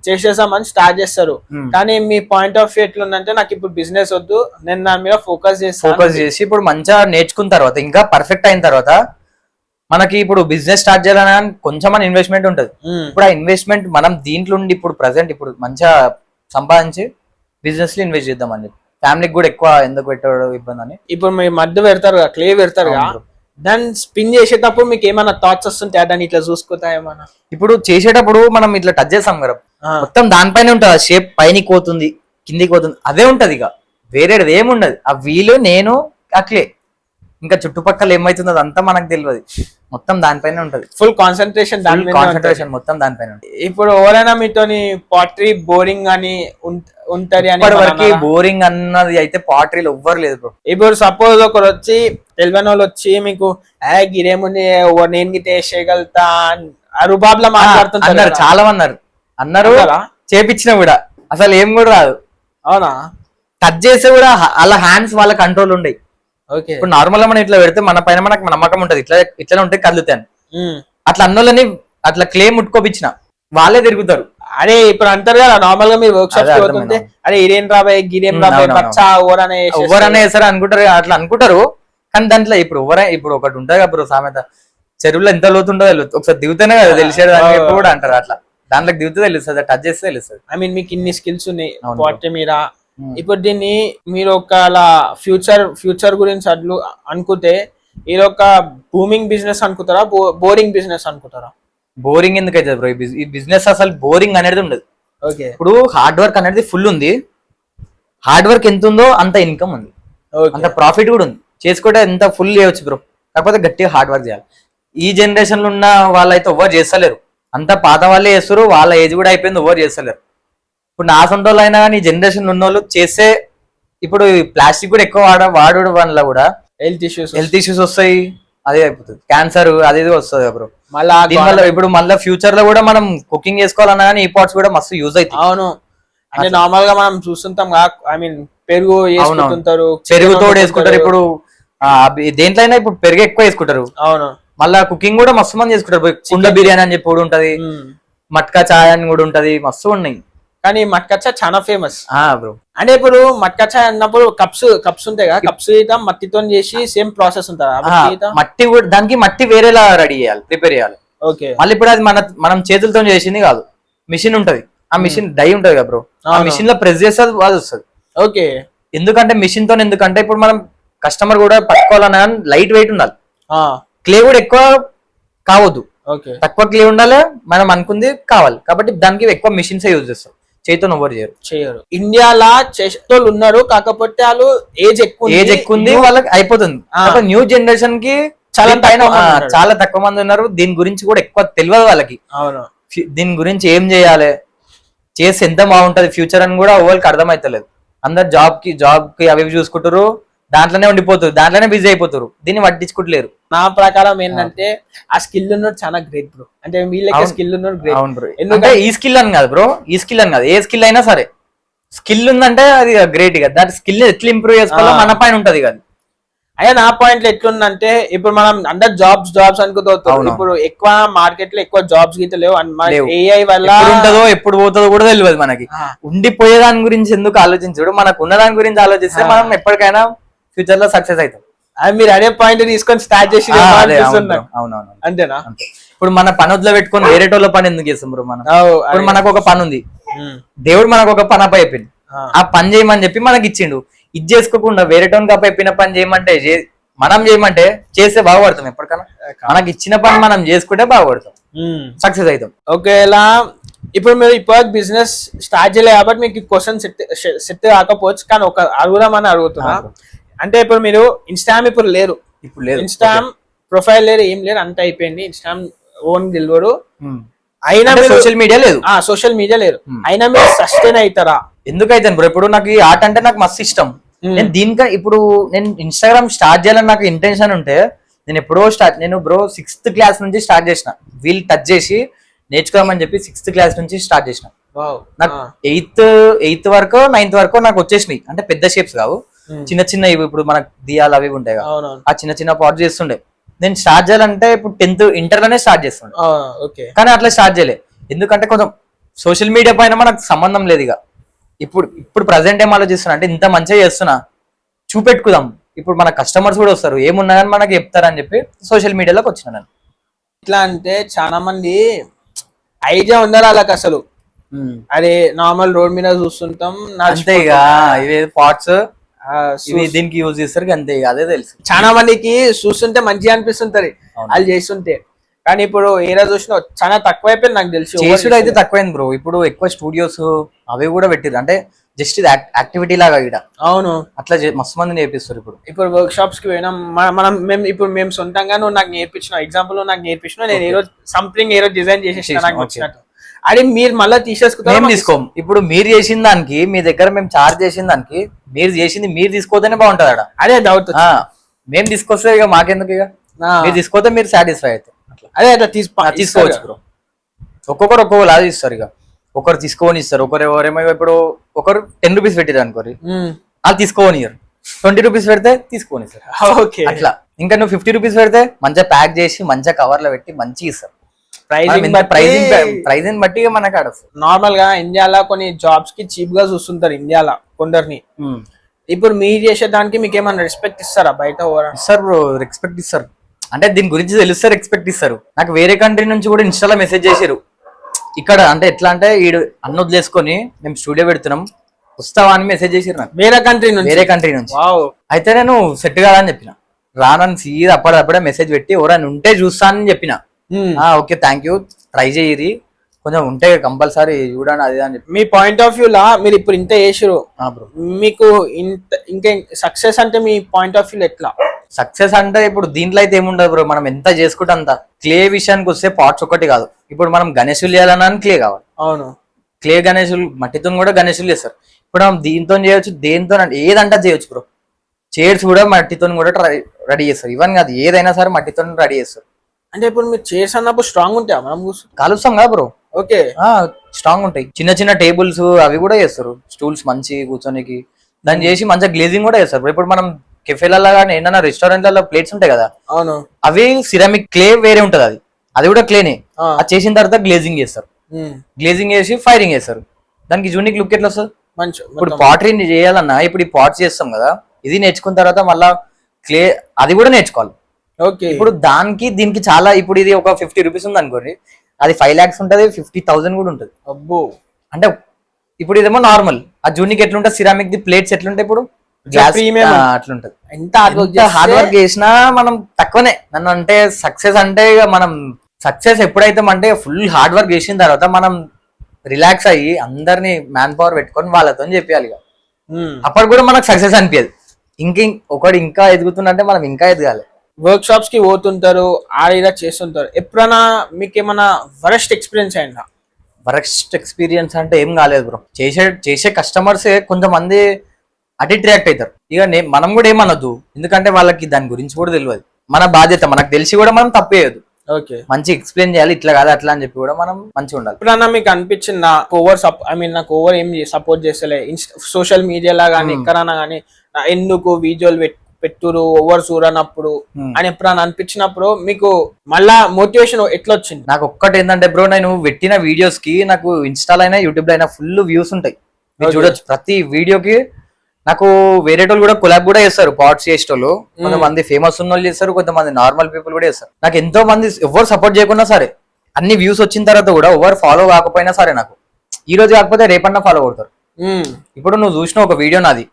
చేసేసాం అని స్టార్ట్ చేస్తారు. కానీ మీ పాయింట్ ఆఫ్ వ్యూ ఎట్లుందంటే నాకు ఇప్పుడు బిజినెస్ వద్దు, నేను దాని మీద ఫోకస్ చేసి ఇప్పుడు మంచిగా నేర్చుకున్న తర్వాత ఇంకా పర్ఫెక్ట్ అయిన తర్వాత మనకి ఇప్పుడు బిజినెస్ స్టార్ట్ చేయాలని కొంచెం ఇన్వెస్ట్మెంట్ ఉంటుంది. ఇప్పుడు ఆ ఇన్వెస్ట్మెంట్ మనం దీంట్లో ఉండి ఇప్పుడు ప్రెసెంట్ ఇప్పుడు మంచిగా సంపాదించి బిజినెస్ లో ఇన్వెస్ట్ చేద్దాం అని చెప్పి, ఫ్యామిలీకి కూడా ఎక్కువ ఎందుకు పెట్టడం ఇబ్బంది అని. ఇప్పుడు మీరు మధ్య పెడతారు క్లే పెడతారు, దాన్ని స్పిన్ చేసేటప్పుడు మీకు ఏమైనా థాట్స్ వస్తుంటాయా, దాన్ని ఇట్లా చూసుకుంటా ఏమన్నా? ఇప్పుడు చేసేటప్పుడు మనం ఇట్లా టచ్ చేస్తాం కదా, మొత్తం దానిపైన ఉంటుంది, షేప్ పైనకి పోతుంది కిందికి పోతుంది అదే ఉంటది, ఇక వేరేది ఏముండదు. ఆ వీలు నేను అట్లే, ఇంకా చుట్టుపక్కల ఏమైతుందో అదంతా మనకు తెలియదు, మొత్తం దానిపైన ఉంటది, ఫుల్ కాన్సన్ట్రేషన్ కాన్సన్ట్రేషన్ మొత్తం దానిపైన. ఇప్పుడు ఎవరైనా మీతోని పాటరీ బోరింగ్ అని ఉంటది అని వరకు బోరింగ్ అన్నది అయితే పాటరీలు ఎవ్వరు లేదు బ్రో. ఇప్పుడు సపోజ్ ఒకరు వచ్చి తెలివైన వాళ్ళు వచ్చి మీకు గిరేముంది నేను గిట్టే చేయగలుగుతా రుబాబ్ లో మాట్లాడుతుంటారు, చాలా మంది అన్నారు చేపించిన కూడా అసలు ఏం కూడా రాదు. అవునా? టచ్ చేస్తే కూడా అలా హ్యాండ్స్ వాళ్ళ కంట్రోల్ ఉండయి. ఇప్పుడు నార్మల్ గా మనం ఇట్లా పెడితే మన పైన మనకు నమ్మకం ఉంటది, ఇట్లా ఉంటే కదులుతాను, అట్లా అన్నోళ్ళని అట్లా క్లెయిమ్ ముట్టుకోపించిన వాళ్ళే తిరుగుతారు. అరే ఇప్పుడు అంటారు కదా నార్మల్ గా మీరు వర్క్ షాప్ పోతుంటే అరే ఇరేం రాబాయ్ గిరేం రాబాయ్ బచ్చా ఓవరనే వేసారు అనుకుంటారు, అట్లా అనుకుంటారు. కానీ దాంట్లో ఇప్పుడు ఒకటి ఉంటుంది కదా సామెత, చెరువులో ఎంత లోతుండో ఒకసారి దిగుతూనే కదా తెలిసేది అని కూడా అంటారు, అట్లా దాంట్లోకి దిగుతూ తెలుస్తుంది, టచ్ చేస్తే తెలుస్తుంది. ఐ మీన్ మీకు ఇన్ని స్కిల్స్ ఉన్నాయి పాటరీ మీద. ఇప్పుడు దీన్ని మీరు ఒక ఫ్యూచర్ గురించి అట్లు అనుకుంటే ఇది ఒక బూమింగ్ బిజినెస్ అనుకుంటారా, బోరింగ్ బిజినెస్ అనుకుంటారా? బోరింగ్ ఎందుకు అవుతుంది బ్రో, ఈ బిజినెస్ అసలు బోరింగ్ అనేది ఉండదు. ఇప్పుడు హార్డ్ వర్క్ అనేది ఫుల్ ఉంది, హార్డ్ వర్క్ ఎంత ఉందో అంత ఇన్కమ్ ఉంది, అంత ప్రాఫిట్ కూడా ఉంది, చేసుకుంటే ఎంత ఫుల్ చేయవచ్చు బ్రో. కాకపోతే గట్టిగా హార్డ్ వర్క్ చేయాలి. ఈ జనరేషన్ లో ఉన్న వాళ్ళైతే ఎవరు చేస్తలేరు, అంత పాత వాళ్ళే చేస్తారు, వాళ్ళ ఏజ్ కూడా అయిపోయింది, ఎవరు చేస్తలేరు. ఇప్పుడు నా సొంత వాళ్ళు అయినా కానీ జనరేషన్ ఉన్న వాళ్ళు చేస్తే, ఇప్పుడు ప్లాస్టిక్ కూడా ఎక్కువ వాడడం వల్ల కూడా హెల్త్ ఇష్యూస్ వస్తాయి, అదే అయిపోతుంది, క్యాన్సర్ అది వస్తుంది బ్రో. మళ్ళీ ఇప్పుడు మళ్ళీ ఫ్యూచర్ లో కూడా మనం కుకింగ్ చేసుకోవాలన్నా కానీ ఈ పాట్స్ కూడా మస్తు యూజ్ అవుతాయి. అవును, అంటే నార్మల్ గా మనం చూస్తుంటాం, ఐ మీన్ పెరుగు వేసుకుంటారు, పెరుగుతో వేసుకుంటారు. ఇప్పుడు దేంట్లో అయినా ఇప్పుడు పెరుగు ఎక్కువ వేసుకుంటారు. అవును, మళ్ళా కుకింగ్ కూడా మస్తు మంది చేసుకుంటారు, కుండ బిర్యానీ అని చెప్పి కూడా ఉంటది, మట్కా చాయ్ అని కూడా ఉంటది, మస్తు ఉన్నాయి. కానీ మట్కా చాయ్ చాలా ఫేమస్ బ్రో. అంటే ఇప్పుడు మట్కా చాయ్ అన్నప్పుడు కప్స్ ఉంటాయి కదా, కప్స్ మట్టితో చేసి సేమ్ ప్రాసెస్ ఉంటుంది, మట్టి కూడా దానికి మట్టి వేరేలా రెడీ చేయాలి, ప్రిపేర్ చేయాలి. ఓకే. మళ్ళీ ఇప్పుడు అది మనం చేతులతో చేసింది కాదు, మిషన్ ఉంటది, ఆ మిషన్ డై ఉంటది కదా బ్రో, ఆ మిషన్ లో ప్రెస్ చేస్తే అది వస్తుంది. ఓకే. ఎందుకంటే మిషన్ తో ఎందుకంటే ఇప్పుడు మనం కస్టమర్ కూడా పట్టుకోవాలన్నా లైట్ వెయిట్ ఉండాలి, క్లే కూడా ఎక్కువ కావద్దు, తక్కువ క్లే ఉండాలి, మనం అనుకుంది కావాలి, కాబట్టి దానికి ఎక్కువ మిషన్స్ యూజ్ చేస్తాం, చేతితో ఎవరు చేయరు. ఇండియాలో చేసేటోళ్ళు ఉన్నారు, కాకపోతే వాళ్ళు ఏజ్ ఎక్కువ ఉంది, వాళ్ళకి అయిపోతుంది. న్యూ జనరేషన్ కి చాలా తక్కువ మంది ఉన్నారు, దీని గురించి కూడా ఎక్కువ తెలియదు వాళ్ళకి. అవును, దీని గురించి ఏం చేయాలి, చేస్తే ఎంత బాగుంటది ఫ్యూచర్ అని కూడా వాళ్ళకి అర్థమైతలేదు. అందరు జాబ్ కి అవి చూసుకుంటారు, దాంట్లోనే ఉండిపోతారు, దాంట్లోనే బిజీ అయిపోతారు, దీన్ని పట్టించుకుంటలేరు. నా ప్రకారం ఏంటంటే ఆ స్కిల్ ఉన్నది చాలా గ్రేట్ బ్రో. అంటే వీళ్ళకి స్కిల్ ఉన్నది గ్రేట్. అవును బ్రో. ఎందుకంటే ఈ స్కిల్ అని కాదు బ్రో, ఈ స్కిల్ అని కాదు, ఏ స్కిల్ అయినా సరే స్కిల్ ఉందంటే అది గ్రేట్ కదా. దాని స్కిల్ ఎట్లా ఇంప్రూవ్ చేసుకోవాలో మన పైన ఉంటది కదా. అయ్యా నా పాయింట్ లో ఎట్లుందంటే ఇప్పుడు మనం అందరు జాబ్స్ అనుకుంటాం. ఇప్పుడు ఎక్కువ మార్కెట్ లో ఎక్కువ జాబ్స్ గీత లేవు. ఏఐ వల్ల ఎప్పుడు ఉంటుందో ఎప్పుడు పోతుందో కూడా తెలియదు మనకి. ఉండిపోయే దాని గురించి ఎందుకు ఆలోచించడు, మనకు ఉన్న దాని గురించి ఆలోచిస్తే మనం ఎప్పటికైనా ఫ్యూచర్ లో సక్సెస్ అవుతాం. అది మీరు అదే పాయింట్ తీసుకొని స్టార్ట్ చేసి అవునవును అంతేనా. ఇప్పుడు మన పని వదిలే పెట్టుకొని వేరే టోళ్ళ పని ఎందుకు చేస్తాం బ్రో మనం? ఇప్పుడు మనకు ఒక పని ఉంది, దేవుడు మనకు ఒక పని అప్పచెప్పిండు, ఆ పని చేయమని చెప్పి మనకి ఇచ్చిండు. ఇది చేసుకోకుండా వేరే టోన్ అప్పచెప్పిన పని చేయమంటే మనం చేయమంటే చేస్తే బాగుపడతాం. ఎప్పటికైనా మనకి ఇచ్చిన పని మనం చేసుకుంటే బాగుపడతాం, సక్సెస్ అవుతాం. ఒకవేళ ఇప్పుడు మీరు ఇప్పుడు బిజినెస్ స్టార్ట్ చేయలేదు కాబట్టి మీకు క్వశ్చన్ సెట్ కాకపోవచ్చు, కానీ ఒక అడుగుదామని అడుగుతున్నా. అంటే ఇప్పుడు మీరు ఇన్స్టాగ్రామ్ ఇప్పుడు లేరు, ఇన్స్టాగ్రామ్ ప్రొఫైల్ లేరు, ఏం లేరు, అంత అయిపోయింది. ఇన్స్టాగ్రామ్ ఓన్ తెలియదు, అయినా సోషల్ మీడియా లేరు, అయినా మీరు సస్టైన్ అవుతారా? ఎందుకు అవుతాను బ్రో? ఇప్పుడు నాకు ఈ ఆర్ట్ అంటే నాకు మస్తు ఇష్టం. నేను దీనిక ఇప్పుడు నేను ఇన్స్టాగ్రామ్ స్టార్ట్ చేయాలని నాకు ఇంటెన్షన్ ఉంటే నేను బ్రో 6th క్లాస్ నుంచి స్టార్ట్ చేసిన. వీళ్ళు టచ్ చేసి నేర్చుకోమని చెప్పి 6th క్లాస్ నుంచి స్టార్ట్ చేసిన. నాకు 8th వరకు 9th వరకు నాకు వచ్చేసినాయి. అంటే పెద్ద షేప్స్ కావు, చిన్న చిన్న ఇవి ఇప్పుడు మనకు దియాలు అవి ఉంటాయి కదా, ఆ చిన్న చిన్న పార్ట్స్ చేస్తుండే. నేను స్టార్ట్ చేయాలంటే ఇప్పుడు 10th ఇంటర్ లోనే స్టార్ట్ చేస్తుండే, కానీ అట్లా స్టార్ట్ చేయలే. ఎందుకంటే కొంచెం సోషల్ మీడియా పైన మనకు సంబంధం లేదు ఇక. ఇప్పుడు ప్రజెంట్ ఏం ఆలోచిస్తున్నా అంటే ఇంత మంచిగా చేస్తున్నా చూపెట్టుకుందాం, ఇప్పుడు మన కస్టమర్స్ కూడా వస్తారు, ఏమున్నా కానీ మనకి చెప్తారని చెప్పి సోషల్ మీడియాలోకి వచ్చిన నేను. ఎట్లా అంటే చాలా మంది ఐడియా ఉండాలి వాళ్ళకి అసలు. అరే నార్మల్ రోడ్ మీద చూస్తుంటాం, అంతే ఇక ఇవి పార్ట్స్ దీనికి యూజ్ చేస్తారు అంతే, అదే తెలుసు. చాలా మందికి చూస్తుంటే మంచిగా అనిపిస్తుంటది వాళ్ళు చేస్తుంటే, కానీ ఇప్పుడు ఏదో చూసినా చాలా తక్కువైపోయింది నాకు తెలిసి. చేసుడు అయితే తక్కువైంది బ్రో. ఇప్పుడు ఎక్కువ స్టూడియోస్ అవి కూడా పెట్టిరు, అంటే జస్ట్ ఇది యాక్టివిటీ లాగా ఇక్కడ. అవును, అట్లా మస్తు మంది నేర్పిస్తారు. ఇప్పుడు వర్క్ షాప్స్ కి పోయినాం మేము సొంతంగా నువ్వు నాకు నేర్పించిన ఎగ్జాంపుల్, నాకు నేర్పించిన నేను ఏ రోజు సంథింగ్ ఏ రోజు డిజైన్ చేసేసిన నాకు వచ్చినట్టు. అది మీరు మళ్ళీ తీసేసుకుంటాం తీసుకోం. ఇప్పుడు మీరు చేసిన దానికి మీ దగ్గర మేము చార్జ్ చేసిన దానికి మీరు చేసింది మీరు తీసుకోతేనే బాగుంటది అక్కడ. అదే డౌట్. మేము తీసుకొస్తే ఇక మాకెందుకు, ఇక మీరు తీసుకోతే మీరు సాటిస్ఫై అవుతారు. అదే అట్లా తీసుకోవచ్చు బ్రో. ఒక్కొక్కరు ఒక్కొక్కలా ఇస్తారు. ఇక ఒకరు తీసుకొని ఇస్తారు, ఎవరేమో ఇప్పుడు ఒకరు 10 రూపీస్ పెట్టారు అనుకోరి, వాళ్ళు తీసుకోని 20 రూపీస్ పెడితే తీసుకొని ఇస్తారు. అట్లా ఇంకా నువ్వు 50 రూపీస్ పెడితే మంచిగా ప్యాక్ చేసి మంచిగా కవర్ లో పెట్టి మంచిగా ఇస్తారు. ప్రైజింగ్ బట్టి మనకు ఆడొస్తుంది. నార్మల్ గా ఇండియాలో కొన్ని జాబ్స్ కి చీప్ గా చూస్తుంటారు ఇండియాలో కొందరిని. ఇప్పుడు మీరు చేసే దానికి మీకు ఏమైనా రెస్పెక్ట్ ఇస్తారా బయట? ఇస్తారు బ్రో, రెస్పెక్ట్ ఇస్తారు. అంటే దీని గురించి తెలుస్తారు, రెస్పెక్ట్ ఇస్తారు. నాకు వేరే కంట్రీ నుంచి కూడా ఇన్స్టాలో మెసేజ్ చేశారు. ఇక్కడ అంటే ఎట్లా అంటే ఈడు అన్న వదిలేసుకొని మేము స్టూడియో పెడుతున్నాం వస్తావా అని మెసేజ్ చేసారు నాకు, వేరే కంట్రీ నుంచి. అయితే నేను సెట్ కాదని చెప్పిన, రానని సీదా అప్పుడప్పుడే మెసేజ్ పెట్టి ఎవరైనా ఉంటే చూస్తానని చెప్పిన. ఓకే థ్యాంక్ యూ, ట్రై చేయరి, కొంచెం ఉంటే కంపల్సరీ చూడండి అది అని చెప్పి. మీ పాయింట్ ఆఫ్ వ్యూ లా మీరు ఇప్పుడు ఇంత చేసారు, మీకు ఇంకా సక్సెస్ అంటే మీ పాయింట్ ఆఫ్ వ్యూ ఎట్లా? సక్సెస్ అంటే ఇప్పుడు దీంట్లో అయితే ఏముండదు బ్రో, మనం ఎంత చేసుకుంటే అంత. క్లే విషయానికి వస్తే పార్ట్స్ ఒకటి కాదు. ఇప్పుడు మనం గణేశులు చేయాలన్నా క్లే కావాలి. అవును, క్లే గణేశులు, మట్టితో కూడా గణేశులు చేస్తారు. ఇప్పుడు మనం దీంతో చేయొచ్చు, దేంతో ఏదంటే చేయొచ్చు బ్రో. చైర్స్ కూడా మట్టితో కూడా రెడీ చేస్తారు. ఇవన్నీ కాదు, ఏదైనా సరే మట్టితో రెడీ చేస్తారు. అంటే ఇప్పుడు మీరు చైర్స్ అన్నప్పుడు స్ట్రాంగ్ ఉంటాయా? మనం కలుస్తాం కదా బ్రో. ఓకే, స్ట్రాంగ్ ఉంటాయి. చిన్న చిన్న టేబుల్స్ అవి కూడా చేస్తారు, స్టూల్స్ మంచి కూర్చోనికి. దాన్ని చేసి మంచిగా గ్లేజింగ్ కూడా చేస్తారు. ఇప్పుడు మనం కెఫేలలో కానీ ఏదైనా రెస్టారెంట్లలో ప్లేట్స్ ఉంటాయి కదా, అవును, అవి సిరామిక్ క్లే వేరే ఉంటది, అది కూడా క్లేనే. అది చేసిన తర్వాత గ్లేజింగ్ చేస్తారు, గ్లేజింగ్ చేసి ఫైరింగ్ చేస్తారు. దానికి యూనిక్ లుక్ ఎట్లా వస్తుంది? ఇప్పుడు పాటరీ చేయాలన్నా ఇప్పుడు ఈ పాట్స్ చేస్తాం కదా, ఇది నేర్చుకున్న తర్వాత మళ్ళా క్లే అది కూడా నేర్చుకోవాలి. ఓకే, ఇప్పుడు దానికి దీనికి చాలా, ఇప్పుడు ఇది ఒక 50 రూపీస్ ఉంది అనుకోండి, అది 5 lakhs ఉంటది, 50,000 కూడా ఉంటది. అబ్బో, అంటే ఇప్పుడు ఇదేమో నార్మల్, ఆ జూనిక్ ఎట్లుంటది, సిరామిక్ ది ప్లేట్స్ ఎట్లుంటాయి, ఇప్పుడు అట్లుంటది. ఎంత హార్డ్ వర్క్ చేసినా మనం తక్కువనే. నన్ను అంటే సక్సెస్ అంటే ఇక మనం సక్సెస్ ఎప్పుడైతామంటే ఫుల్ హార్డ్ వర్క్ చేసిన తర్వాత మనం రిలాక్స్ అయ్యి అందరినీ మ్యాన్ పవర్ పెట్టుకొని వాళ్ళతో చెప్పాలి. ఇక అప్పుడు కూడా మనకు సక్సెస్ అనిపించదు. ఒకటి ఇంకా ఎదుగుతున్నంటే మనం ఇంకా ఎదగాలి. వర్క్ షాప్స్ కి పోతుంటారు, ఆడ చేస్తుంటారు. ఎప్పుడైనా మీకు ఏమైనా వరస్ట్ ఎక్స్పీరియన్స్ అయిందా? వరస్ట్ ఎక్స్పీరియన్స్ అంటే ఏం కాలేదు బ్రో. చేసే కస్టమర్సే కొంతమంది అటు ఇటు రియాక్ట్ అవుతారు. ఇక మనం కూడా ఏమనొద్దు, ఎందుకంటే వాళ్ళకి దాని గురించి కూడా తెలియదు. మన బాధ్యత, మనకు తెలిసి కూడా మనం తప్పేయదు. ఓకే, మంచి ఎక్స్ప్లెయిన్ చేయాలి, ఇట్లా కాదు అట్లా అని చెప్పి కూడా మనం మంచిగా ఉండాలి. ఎప్పుడన్నా మీకు అనిపించింది నాకు ఓవర్ ఏం సపోర్ట్ చేస్తలే సోషల్ మీడియాలో కానీ ఎక్కడన్నా కానీ ఎందుకు వీడియోలు పెట్టురు ఓవర్ చూడనప్పుడు అని ఎప్పుడన్నా అనిపించినప్పుడు మీకు మళ్ళా మోటివేషన్ ఎట్లా వచ్చింది? నాకు ఒక్కటి ఏంటంటే బ్రో, నేను పెట్టిన వీడియోస్ కి నాకు ఇన్స్టాలో అయినా యూట్యూబ్ లో అయినా ఫుల్ వ్యూస్ ఉంటాయి. మీరు చూడొచ్చు, ప్రతి వీడియోకి నాకు వేరే వాళ్ళు కూడా కొలాబ్ కూడా చేస్తారు. పాట్స్ చేసేటోళ్ళు కొంతమంది ఫేమస్ ఉన్న వాళ్ళు చేస్తారు, కొంతమంది నార్మల్ పీపుల్ కూడా చేస్తారు. నాకు ఎంతో మంది ఎవరు సపోర్ట్ చేయకున్నా సరే, అన్ని వ్యూస్ వచ్చిన తర్వాత కూడా ఎవరు ఫాలో కాకపోయినా సరే, నాకు ఈ రోజు కాకపోతే రేపన్నా ఫాలో కొడతారు. ఇప్పుడు నువ్వు చూసిన ఒక వీడియో నాది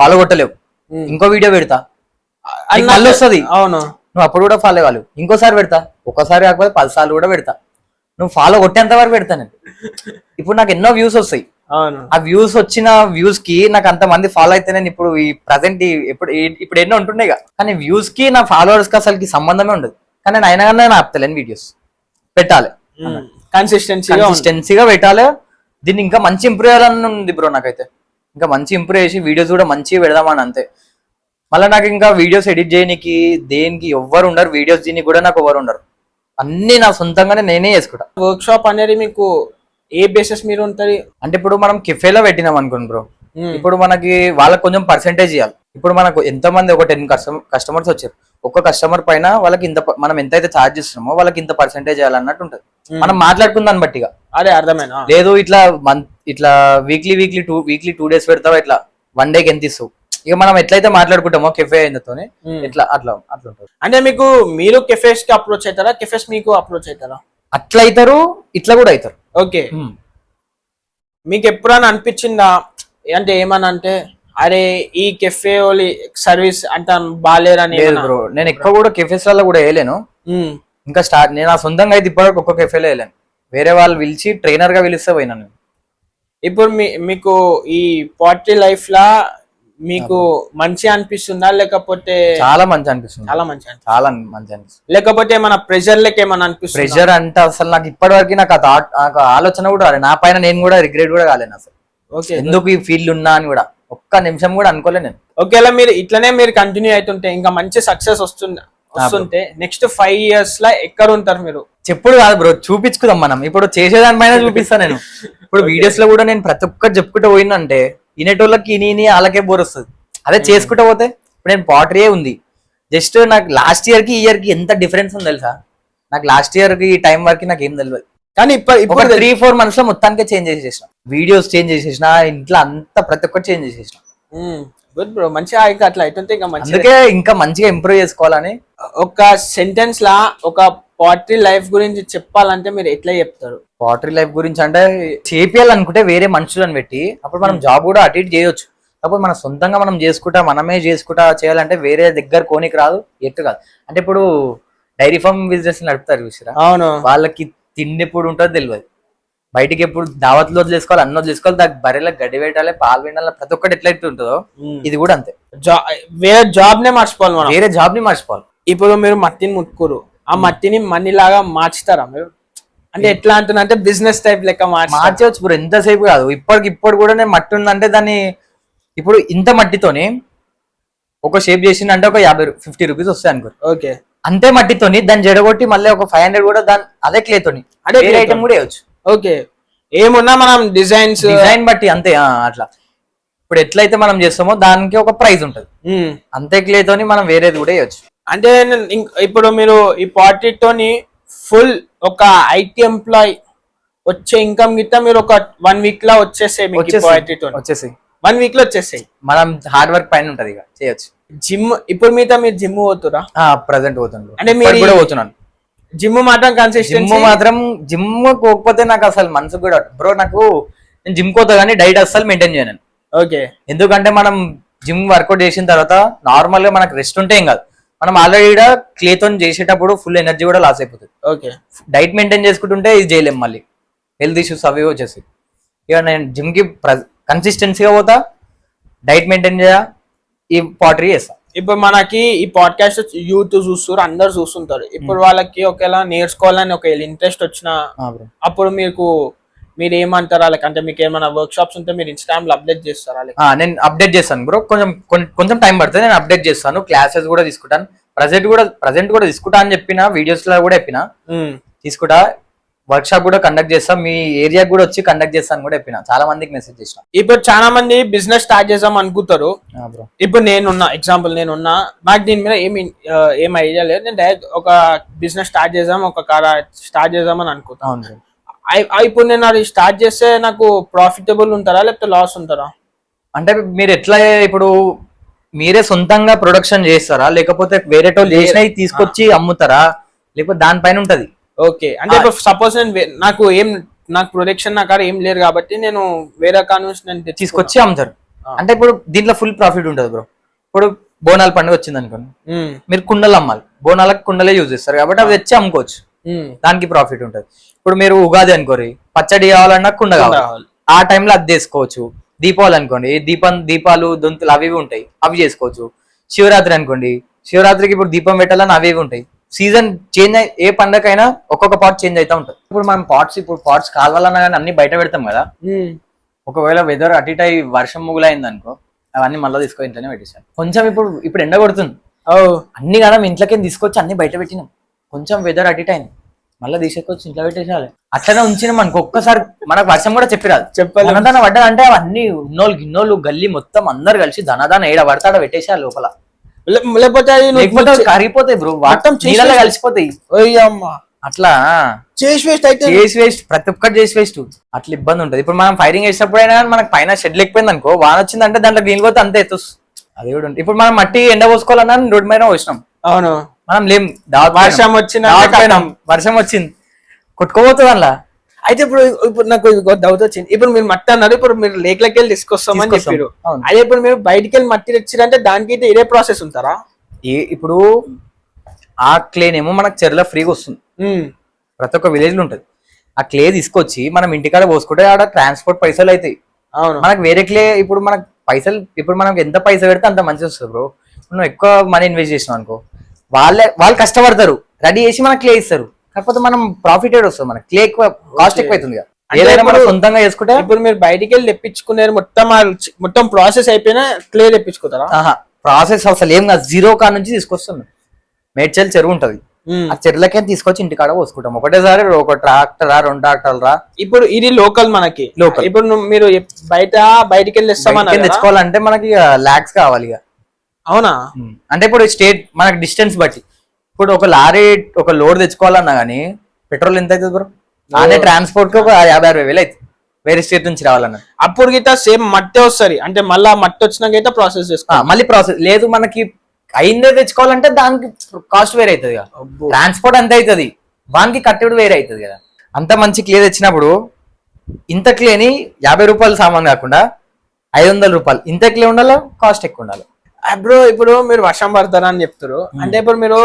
ఫాలో కొట్టలేవు, ఇంకో వీడియో పెడతా మళ్ళీ వస్తుంది, అవును, నువ్వు అప్పుడు కూడా ఫాలో కాలేవు, ఇంకోసారి పెడతా, ఒక్కసారి కాకపోతే 10 సార్లు కూడా పెడతా, నువ్వు ఫాలో కొట్టేంత వరకు పెడతా నేను. ఇప్పుడు నాకు ఎన్నో వ్యూస్ వస్తాయి, ఆ వ్యూస్ వచ్చిన వ్యూస్ కి నాకు అంత మంది ఫాలో అయితే నేను ఇప్పుడు ఈ ప్రజెంట్ ఇప్పుడు ఎన్నో ఉంటుండే. కానీ వ్యూస్ కి నా ఫాలోవర్స్ కి అసలు సంబంధమే ఉండదు. కానీ నేను అయినా కానీ నేను ఆపుతలేను, వీడియోస్ పెట్టాలి, కన్సిస్టెన్సీగా పెట్టాలి. దీన్ని ఇంకా మంచి ఇంప్రూవ్ చేయాలని ఉంది బ్రో నాకైతే. ఇంకా మంచి ఇంప్రూవ్ చేసి వీడియోస్ కూడా మంచిగా పెడదామని అంతే. మళ్ళీ నాకు ఇంకా వీడియోస్ ఎడిట్ చేయడానికి దేనికి ఎవ్వరు ఉండరు, వీడియోస్ దీనికి కూడా నాకు ఎవరు ఉండరు, అన్ని నా సొంతంగానే నేనే చేసుకుంటా. వర్క్ షాప్ అనేది మీకు ఏ బేసిస్ మీరు ఉంటది అంటే ఇప్పుడు మనం కెఫేలో పెట్టినాం అనుకోండి బ్రో, ఇప్పుడు మనకి వాళ్ళకి కొంచెం పర్సెంటేజ్ ఇవ్వాలి. ఇప్పుడు మనకు ఎంతో మంది ఒక 10 కస్టమర్స్ వచ్చారు, ఒక్క కస్టమర్ పైన వాళ్ళకి ఇంత, మనం ఎంతైతే ఛార్జ్ ఇస్తున్నామో వాళ్ళకి ఇంత పర్సెంటేజ్ చేయాలన్నట్టు ఉంటుంది. మనం మాట్లాడుకున్న దాన్ని బట్టిగా. అదే అర్థమైనా? లేదు ఇట్లా వీక్లీ 2 days పెడతావా, ఇట్లా 1 day ఎంత ఇస్తావు, ఇక మనం ఎట్లయితే మాట్లాడుకుంటామో కెఫే అయినతోనే ఇట్లా అట్లా ఉంటుంది. అంటే మీకు మీరు కెఫేస్ కి అప్రోచ్ అవుతారా, కెఫేస్ మీకు అప్రోచ్ అవుతారా? అట్లా అవుతారు, ఇట్లా కూడా అవుతారు. ఓకే, మీకు ఎప్పుడైనా అనిపించిందా అంటే ఏమన్నా అంటే అరే ఈ కెఫే వాళ్ళు సర్వీస్ అంత బాగాలేరని? బ్రో నేను ఎక్కువ కూడా కెఫేస్ వల్ల కూడా వేయలేను, ఇంకా నేను ఆ సొంతంగా అయితే ఇప్పటివరకు ఒక్క కెఫేలో వేయలేను, వేరే వాళ్ళు పిలిచి ట్రైనర్ గా పిలిస్తే పోయినా నేను. ఇప్పుడు మీకు ఈ పార్టీ లైఫ్ లా మీకు మంచి అనిపిస్తుందా, లేకపోతే? చాలా మంచి అనిపిస్తుంది, చాలా మంచి అనిపిస్తుంది. లేకపోతే మన ప్రెషర్ లెక్క ఏమన్నా అనిపిస్తుంది? ప్రెషర్ అంటే అసలు నాకు ఇప్పటి వరకు నాకు ఆలోచన కూడా రాలేదు, నా పైన నేను కూడా రిగ్రెట్ కూడా కాలేను అసలు. ఎందుకు ఈ ఫీల్డ్ ఉన్నా అని కూడా ఒక్క నిమిషం కూడా అనుకోలే నేను. ఒకవేళ మీరు ఇట్లనే మీరు కంటిన్యూ అవుతుంటే ఇంకా మంచి సక్సెస్ వస్తుంటే నెక్స్ట్ 5 years లా ఎక్కడ ఉంటారు మీరు? చెప్పుడు కాదు బ్రో, చూపించుకుందాం మనం. ఇప్పుడు చేసేదానిపైన చూపిస్తాను నేను. ఇప్పుడు వీడియోస్ లో కూడా నేను ప్రతి ఒక్కటి చెప్పుకుంటూ పోయినంటే వినేటోళ్ళకి వాళ్ళకే బోర్ వస్తుంది. అదే చేసుకుంటూ పోతే ఇప్పుడు నేను పాటరీ ఉంది, జస్ట్ నాకు లాస్ట్ ఇయర్ కి ఈ ఇయర్ కి ఎంత డిఫరెన్స్ ఉంది తెలుసా? నాకు లాస్ట్ ఇయర్ కి ఈ టైం వరకు నాకు ఏం తెలియదు, కానీ ఇప్పుడు 3-4 months లో మొత్తానికి చేంజ్ చేసేసిన, వీడియోస్ చేంజ్ చేసేసిన, ఇంట్లో అంతా ప్రతి ఒక్కటి చేంజ్ చేసేసిన. గుడ్ బ్రో, మంచిగా అట్లా అయితే ఇంకా మంచి, అందుకే ఇంకా మంచిగా ఇంప్రూవ్ చేసుకోవాలని. ఒక సెంటెన్స్ లా ఒక పాటరీ లైఫ్ గురించి చెప్పాలంటే మీరు ఎట్లా చెప్తారు? పాటరీ లైఫ్ గురించి అంటే చేపియాలనుకుంటే వేరే మనుషులను పెట్టి అప్పుడు మనం జాబ్ కూడా అటు ఇటు చేయొచ్చు. అప్పుడు మన సొంతంగా మనం మనమే చేసుకుంటా చేయాలంటే వేరే దగ్గర కోనికి రాదు, ఎట్టు కాదు. అంటే ఇప్పుడు డైరీ ఫార్మ్ బిజినెస్ నడుపుతారు చూసారా, అవును, వాళ్ళకి తిండి ఎప్పుడు ఉంటుందో తెలియదు, బయటికి ఎప్పుడు దావత్లో వదిలేసుకోవాలి, అన్న వదిలేసుకోవాలి, దానికి బర్రెలకు గడ్డి పెట్టాలి, పాలు పెట్టాలి, ప్రతి ఒక్కటి ఎట్లయితే ఉంటుందో ఇది కూడా అంతే. వేరే జాబ్ నే మర్చిపోవాలి మనం, వేరే జాబ్ ని మర్చిపోవాలి. ఇప్పుడు మీరు మట్టిని ముట్టుకోరు, ఆ మట్టిని మనీ లాగా మార్చుతారా మీరు? అంటే ఎట్లా అంటున్నా అంటే బిజినెస్ టైప్ లెక్క మార్చవచ్చు బ్రో, ఎంతసేపు కాదు. ఇప్పుడు కూడా నేను మట్టి ఉందంటే దాన్ని ఇప్పుడు ఇంత మట్టితోని ఒక షేప్ చేసిందంటే ఒక 50-50 రూపీస్ వస్తాయి అనుకో. ఓకే, అంతే మట్టితోని దాన్ని జడగొట్టి మళ్ళీ ఒక 500 కూడా దాని అదే క్లేతోని అదే ఐటమ్ కూడా వేయచ్చు. ఓకే, ఏమున్నా మనం డిజైన్ బట్టి అంతే. అట్లా ఇప్పుడు ఎట్లయితే మనం చేస్తామో దానికి ఒక ప్రైస్ ఉంటది, అంతే క్లేతోని మనం వేరేది కూడా వేయచ్చు. అంటే ఇప్పుడు మీరు ఈ పార్టీతోని ఫుల్ ఒక IT ఎంప్లాయ్ వచ్చే ఇన్కమ్ గిట్ట మీరు ఒక 1 week లో వచ్చేసాయి, 1 week లో వచ్చేసాయి. మనం హార్డ్ వర్క్ పైన ఉంటది, ఇక చేయొచ్చు. జిమ్ ఇప్పుడు మీరు జిమ్ పోతురా? ప్రెసెంట్ పోతుండ్రు, అంటే మీరు కూడా పోతున్నాను. జిమ్ మాత్రం జిమ్ పోకపోతే నాకు అసలు మనసు కూడా బ్రో, నేను జిమ్ పోతా కానీ డైట్ అస్సలు మెయింటైన్ చేయను. ఓకే, ఎందుకంటే మనం జిమ్ వర్కౌట్ చేసిన తర్వాత నార్మల్ గా మనకు రెస్ట్ ఉంటే ఏం కాదు, మనం ఆల్రెడీ క్లేతో చేసేటప్పుడు ఫుల్ ఎనర్జీ కూడా లాస్ అయిపోతుంది. ఓకే, డైట్ మెయింటైన్ చేసుకుంటుంటే ఇది చేయలేం, మళ్ళీ హెల్త్ ఇష్యూస్ అవి వచ్చేసి. ఇక నేను జిమ్ కి కన్సిస్టెన్సీగా పోతా, డైట్ మెయింటైన్ చేయ, ఈ పాటరీ చేస్తా. ఇప్పుడు మనకి ఈ పాడ్కాస్ట్ యూత్ చూస్తారు, అందరు చూస్తుంటారు. ఇప్పుడు వాళ్ళకి ఒకవేళ నేర్చుకోవాలని ఒక ఇంట్రెస్ట్ వచ్చిన అప్పుడు మీకు మీరు ఏమంటారా లైక్ అంటే మీకు ఏమైనా వర్క్ షాప్స్ ఉంటే మీరు ఇన్స్టాగ్రామ్ లో అప్డేట్ చేస్తారా లైక్ నేను అప్డేట్ చేస్తాను బ్రో, కొంచెం టైం పడుతుంది, నేను అప్డేట్ చేస్తాను. క్లాసెస్ కూడా తీసుకుంటాను, ప్రజెంట్ కూడా తీసుకుంటా అని చెప్పిన వీడియోస్ లో కూడా చెప్పిన తీసుకుంటా. వర్క్ షాప్ కూడా కండక్ట్ చేస్తాం, మీ ఏరియాకి కూడా వచ్చి కండక్ట్ చేస్తాను కూడా చెప్పిన. చాలా మందికి మెసేజ్ చేసిన. ఇప్పుడు చాలా మంది బిజినెస్ స్టార్ట్ చేద్దాం అనుకుంటారు. బ్రో ఇప్పుడు నేనున్నా నాకు దీని మీద ఏం ఐడియా లేదు. నేను డైరెక్ట్ ఒక బిజినెస్ స్టార్ట్ చేద్దాం, ఒక కార్ స్టార్ట్ చేద్దాం అని అనుకుంటాను. అవును బ్రో. ఇప్పుడు నేను అది స్టార్ట్ చేస్తే నాకు ప్రాఫిటబుల్ ఉంటారా లేకపోతే లాస్ ఉంటారా? అంటే మీరు ఎట్లా ఇప్పుడు మీరే సొంతంగా ప్రొడక్షన్ చేస్తారా, లేకపోతే వేరే వాళ్ళు చేసినవి తీసుకొచ్చి అమ్ముతారా, లేకపోతే దానిపైన ఉంటది. ఓకే, అంటే ఇప్పుడు సపోజ్ నాకు ప్రొడక్షన్ నా కాడ ఏం లేదు కాబట్టి నేను వేరే కాడ నుంచి నేను తీసుకొచ్చి అమ్ముతారు. అంటే ఇప్పుడు దీంట్లో ఫుల్ ప్రాఫిట్ ఉంటుంది బ్రో. ఇప్పుడు బోనాల పండుగ వచ్చింది అనుకోండి, మీరు కుండలు అమ్మాలి, బోనాలకు కుండలే యూజ్ చేస్తారు కాబట్టి అవి తెచ్చి అమ్ముకోవచ్చు, దానికి ప్రాఫిట్ ఉంటుంది. ఇప్పుడు మీరు ఉగాది అనుకోరి, పచ్చడి కావాలన్నా కుండ కావాలి, ఆ టైంలో అది తీసుకోవచ్చు. దీపావళి అనుకోండి, దీపాలు దొంతులు అవి ఉంటాయి, అవి చేసుకోవచ్చు. శివరాత్రి అనుకోండి, శివరాత్రికి ఇప్పుడు దీపం పెట్టాలని అవి ఉంటాయి. సీజన్ చేంజ్ ఏ పండగైనా ఒక్కొక్క పార్ట్ చేంజ్ అవుతా ఉంటుంది. ఇప్పుడు మనం పాట్స్ కావాలన్నా కానీ అన్ని బయట పెడతాం కదా. ఒకవేళ వెదర్ అటు ఇటు వర్షం ముగులైంది అనుకో, అవన్నీ మళ్ళీ తీసుకొని ఇంట్లోనే పెట్టేసాను. కొంచెం ఇప్పుడు ఎండ కొడుతుంది, అన్ని కదా ఇంట్లోకి తీసుకొచ్చి అన్ని బయట పెట్టినాం. కొంచెం వెదర్ అటు ఇటు అయింది, మళ్ళీ తీసుకొచ్చి ఇంట్లో పెట్టేసాలి. అట్లనే ఉంచినాం అనుకో, ఒక్కసారి మనకు వర్షం కూడా చెప్పిరాదు. ధనదాన పడ్డదంటే అవన్నీ ఉన్నోళ్ళు గిన్నోళ్ళు గల్లీ మొత్తం అందరు కలిసి ధనదాన ఏడ పడతాడ పెట్టేసాలి లోపల, లేకపోతే కరిగిపోతాయి బ్రో, వాటం నీళ్ళలో కలిసిపోతాయి. అట్లా చేసి వేస్ట్ ప్రతి ఒక్కటి చేసి వేస్ట్, అట్లా ఇబ్బంది ఉంటుంది. ఇప్పుడు మనం ఫైరింగ్ చేసినప్పుడు అయినా మనకు పైన షెడ్ లేకపోయింది అనుకో, వాన వచ్చిందంటే దాంట్లో నీళ్ళు పోతే అంతే ఎత్తు, అది కూడా ఉంటుంది. ఇప్పుడు మనం మట్టి ఎండ పోసుకోవాలన్నా రోడ్డు మీద వచ్చినాం, అవును మనం లేం, వర్షం వచ్చింది కొట్టుకోబోతుంది అందులో. అయితే ఇప్పుడు నాకు డౌట్ వచ్చింది, ఇప్పుడు మీరు మట్టి అన్నారు, ఇప్పుడు మీరు లేక్లకి వెళ్ళి తీసుకొస్తామని చెప్పారు. అదే ఇప్పుడు మీరు బయటికి వెళ్ళి మట్టి తెచ్చారంటే దానికి ఇదే ప్రాసెస్ ఉంటారా? ఇప్పుడు ఆ క్లేనేమో మనకు చెర్ల ఫ్రీగా వస్తుంది, ప్రతి ఒక్క విలేజ్ లో ఉంటది. ఆ క్లే తీసుకొచ్చి మనం ఇంటికాడ పోసుకుంటే ఆడ ట్రాన్స్పోర్ట్ పైసలు అవుతాయి. అవును, మనకు వేరే క్లే ఇప్పుడు మనకు పైసలు, ఇప్పుడు మనం ఎంత పైసలు పెడితే అంత మంచిగా వస్తుంది బ్రో. నువ్వు ఎక్కువ మనీ ఇన్వెస్ట్ చేసినావు అనుకో, వాళ్ళు కష్టపడతారు, రెడీ చేసి మనకు క్లే ఇస్తారు. కాకపోతే మనం ప్రాఫిట్ వస్తుంది, మనకి క్లే ఎక్కువ కాస్ట్ ఎక్కువ అవుతుంది కదా. ఏదైనా మనం సొంతంగా చేసుకుంటే, ఇప్పుడు మీరు బయటికి వెళ్ళి తెప్పించుకున్నారు, మొత్తం ప్రాసెస్ అయిపోయినా క్లే తెప్పించుకుంటారా? ప్రాసెస్ అసలు ఏం కాదు, జీరో కాడ నుంచి తీసుకొస్తాం. మేడ్చల్ చెరువు ఉంటది, ఆ చెరువులకే తీసుకొచ్చి ఇంటికాడ పోసుకుంటాం ఒకటేసారి. ఒక ట్రాక్టరా 2 ట్రాక్టర్లు రా. ఇప్పుడు ఇది లోకల్, మనకి లోకల్. ఇప్పుడు మీరు బయటికి వెళ్ళి తెచ్చుకోవాలంటే మనకి లాక్స్ కావాలి ఇక. అవునా? అంటే ఇప్పుడు స్టేట్ మనకి డిస్టెన్స్ బట్టి, ఇప్పుడు ఒక లారీ ఒక లోడ్ తెచ్చుకోవాలన్నా గానీ పెట్రోల్ ఎంత అవుతుంది బ్రో? అదే ట్రాన్స్పోర్ట్ కి ఒక 50,000-60,000 అవుతుంది వేరే స్టేట్ నుంచి రావాలన్నా. అప్పుడు గిట్ట సేమ్ మట్టి వస్తుంది, అంటే మళ్ళీ మట్టి వచ్చినాకైతే ప్రాసెస్ చేసుకోవాలి, మళ్ళీ ప్రాసెస్ లేదు. మనకి అయిందే తెచ్చుకోవాలంటే దానికి కాస్ట్ వేరే అవుతుంది కదా, ట్రాన్స్పోర్ట్ అంతే అవుతుంది, దానికి కట్టెడు వేరే అవుతుంది కదా. అంత మంచి క్లే తెచ్చినప్పుడు ఇంత క్లేని 50 రూపాయలు సామాన్ కాకుండా 500 రూపాయలు ఇంత క్లే ఉండాలి, కాస్ట్ ఎక్కువ ఉండాలి. బ్రో ఇప్పుడు మీరు వర్షం పడతారా అని చెప్తారు, అంటే ఇప్పుడు మీరు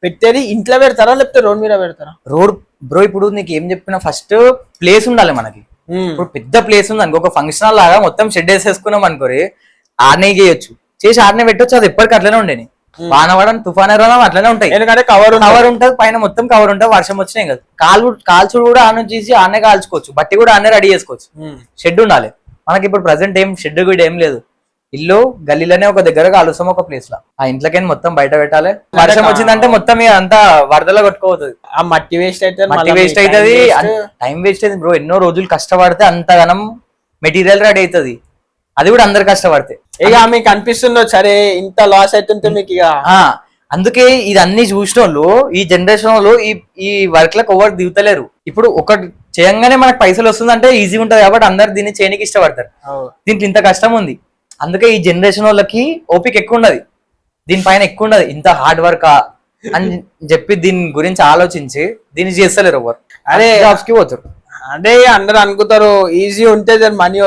పెట్టేది ఇంట్లో పెడతారా లేకపోతే రోడ్ మీద పెడతారా? రోడ్ బ్రో, ఇప్పుడు నీకు ఏం చెప్పినా ఫస్ట్ ప్లేస్ ఉండాలి మనకి. ఇప్పుడు పెద్ద ప్లేస్ ఉంది అనుకో, ఒక ఫంక్షన్ లాగా మొత్తం షెడ్ వేసేసుకున్నాం అనుకోరి, ఆడనే చేయొచ్చు, చేసి ఆడనే పెట్టొచ్చు. అది ఎప్పటికీ అట్లనే ఉండేది, వానవడం తుఫాన్ ఎరవడం అట్లనే ఉంటాయి, ఎందుకంటే కవర్ ఉంటుంది, పైన మొత్తం కవర్ ఉంటుంది. వర్షం వచ్చినాయి కదా, కాల్చుడు కూడా ఆడ చేసి ఆడనే కాల్చుకోవచ్చు, బట్టి కూడా ఆడనే రెడీ చేసుకోవచ్చు. షెడ్ ఉండాలి మనకి. ఇప్పుడు ప్రెసెంట్ ఏం షెడ్ కూడా ఏం లేదు, ఇల్లు గల్లీలోనే ఒక దగ్గర కాలుస్తాం, ఒక ప్లేస్ లో. ఆ ఇంట్లోకి మొత్తం బయట పెట్టాలి. వర్షం వచ్చిందంటే మొత్తం అంతా వరదలో కొట్టుకోవద్దు, ఆ మట్టి వేస్ట్ అవుతుంది, టైం వేస్ట్ అవుతుంది బ్రో. ఎన్నో రోజులు కష్టపడితే అంతగానం మెటీరియల్ రెడీ అవుతుంది, అది కూడా అందరు కష్టపడితే. ఇక మీకు అనిపిస్తుందో సరే ఇంత లాస్ అవుతుంటే మీకు ఇక. అందుకే ఇది అన్ని చూసిన వాళ్ళు ఈ జనరేషన్ వాళ్ళు ఈ వర్క్ లకు ఎవరు దిగుతలేరు. ఇప్పుడు ఒకటి చేయంగానే మనకు పైసలు వస్తుందంటే ఈజీ ఉంటది కాబట్టి అందరు దీన్ని చేయడానికి ఇష్టపడతారు. దీంట్లో ఇంత కష్టం ఉంది, అందుకే ఈ జనరేషన్ వాళ్ళకి ఓపిక ఎక్కువ ఉన్నది, దీనిపైన ఎక్కువ ఉన్నది. ఇంత హార్డ్ వర్క్ అని చెప్పి దీని గురించి ఆలోచించి దీన్ని చేస్తలేరు ఎవరు, అదే జాబ్స్ కి పోతారు. అదే అందరు అనుకుంటారు ఈజీ ఉంటే మనీ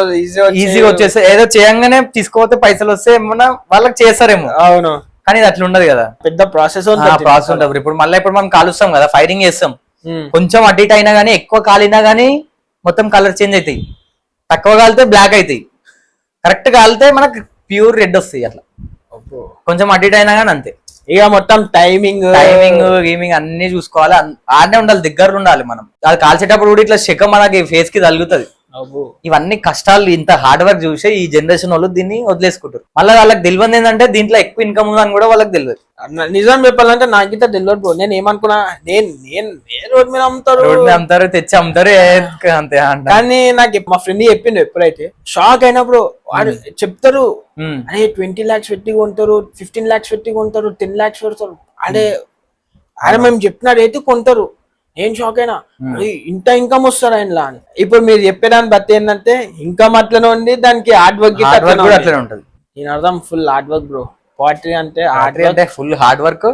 ఈజీగా వచ్చేస్తే ఏదో చేయంగానే తీసుకోతే పైసలు వస్తే ఏమన్నా వాళ్ళకి చేస్తారేమో. అవును, కానీ ఇది అట్లా ఉండదు కదా, పెద్ద ప్రాసెస్ ఉంటుంది. ఇప్పుడు మనం కాలుస్తాం కదా, ఫైరింగ్ చేస్తాం, కొంచెం అటు ఇటు అయినా గానీ, ఎక్కువ కాలినా గానీ మొత్తం కలర్ చేంజ్ అవుతాయి, తక్కువ కాలితే బ్లాక్ అవుతాయి, కరెక్ట్ కాలితే మనకు ప్యూర్ రెడ్ వస్తాయి. అట్లా కొంచెం అటు ఇటు అయినా కానీ అంతే. ఇక మొత్తం టైమింగ్ గేమింగ్ అన్ని చూసుకోవాలి, ఆడనే ఉండాలి, దగ్గర ఉండాలి. మనం అది కాల్చేటప్పుడు కూడా ఇట్లా శకం మనకి ఫేస్ కి తగులుతుంది. ఇవన్నీ కష్టాలు, ఇంత హార్డ్ వర్క్ చూసే ఈ జనరేషన్ వాళ్ళు దీన్ని వదిలేసుకుంటారు. మళ్ళీ వాళ్ళకి తెలియదు ఏంటంటే దీంట్లో ఎక్కువ ఇన్కమ్ ఉందని కూడా వాళ్ళకి తెలియదు. నిజం చెప్పాలంటే నాకింత తెలియదు బ్రో. నేను ఏమనుకున్నా, నేను రోడ్ మీద అమ్ముతారు తెచ్చి అమ్ముతారు అంతే అంట. కానీ నాకు మా ఫ్రెండ్ చెప్పిండు, ఎప్పుడైతే షాక్ అయినప్పుడు వాడు చెప్తారు, అరే 20 lakhs పెట్టి కొంటారు, 15 lakhs పెట్టి కొంటారు, 10 lakhs పెడతారు. అరే మేము చెప్పినట్టు అయితే కొంటారు. నేను షాక్ అయినా, ఇంత ఇన్కమ్ వస్తారు ఆయనలా అని. ఇప్పుడు మీరు చెప్పేదాన్ని బట్టి ఏంటంటే ఇన్కమ్ అట్లనే ఉంది, దానికి హార్డ్ వర్క్ కూడా అట్లనే ఉంటది. దీని అర్థం full hard work bro. Portray అంటే ఫుల్ హార్డ్ వర్క్.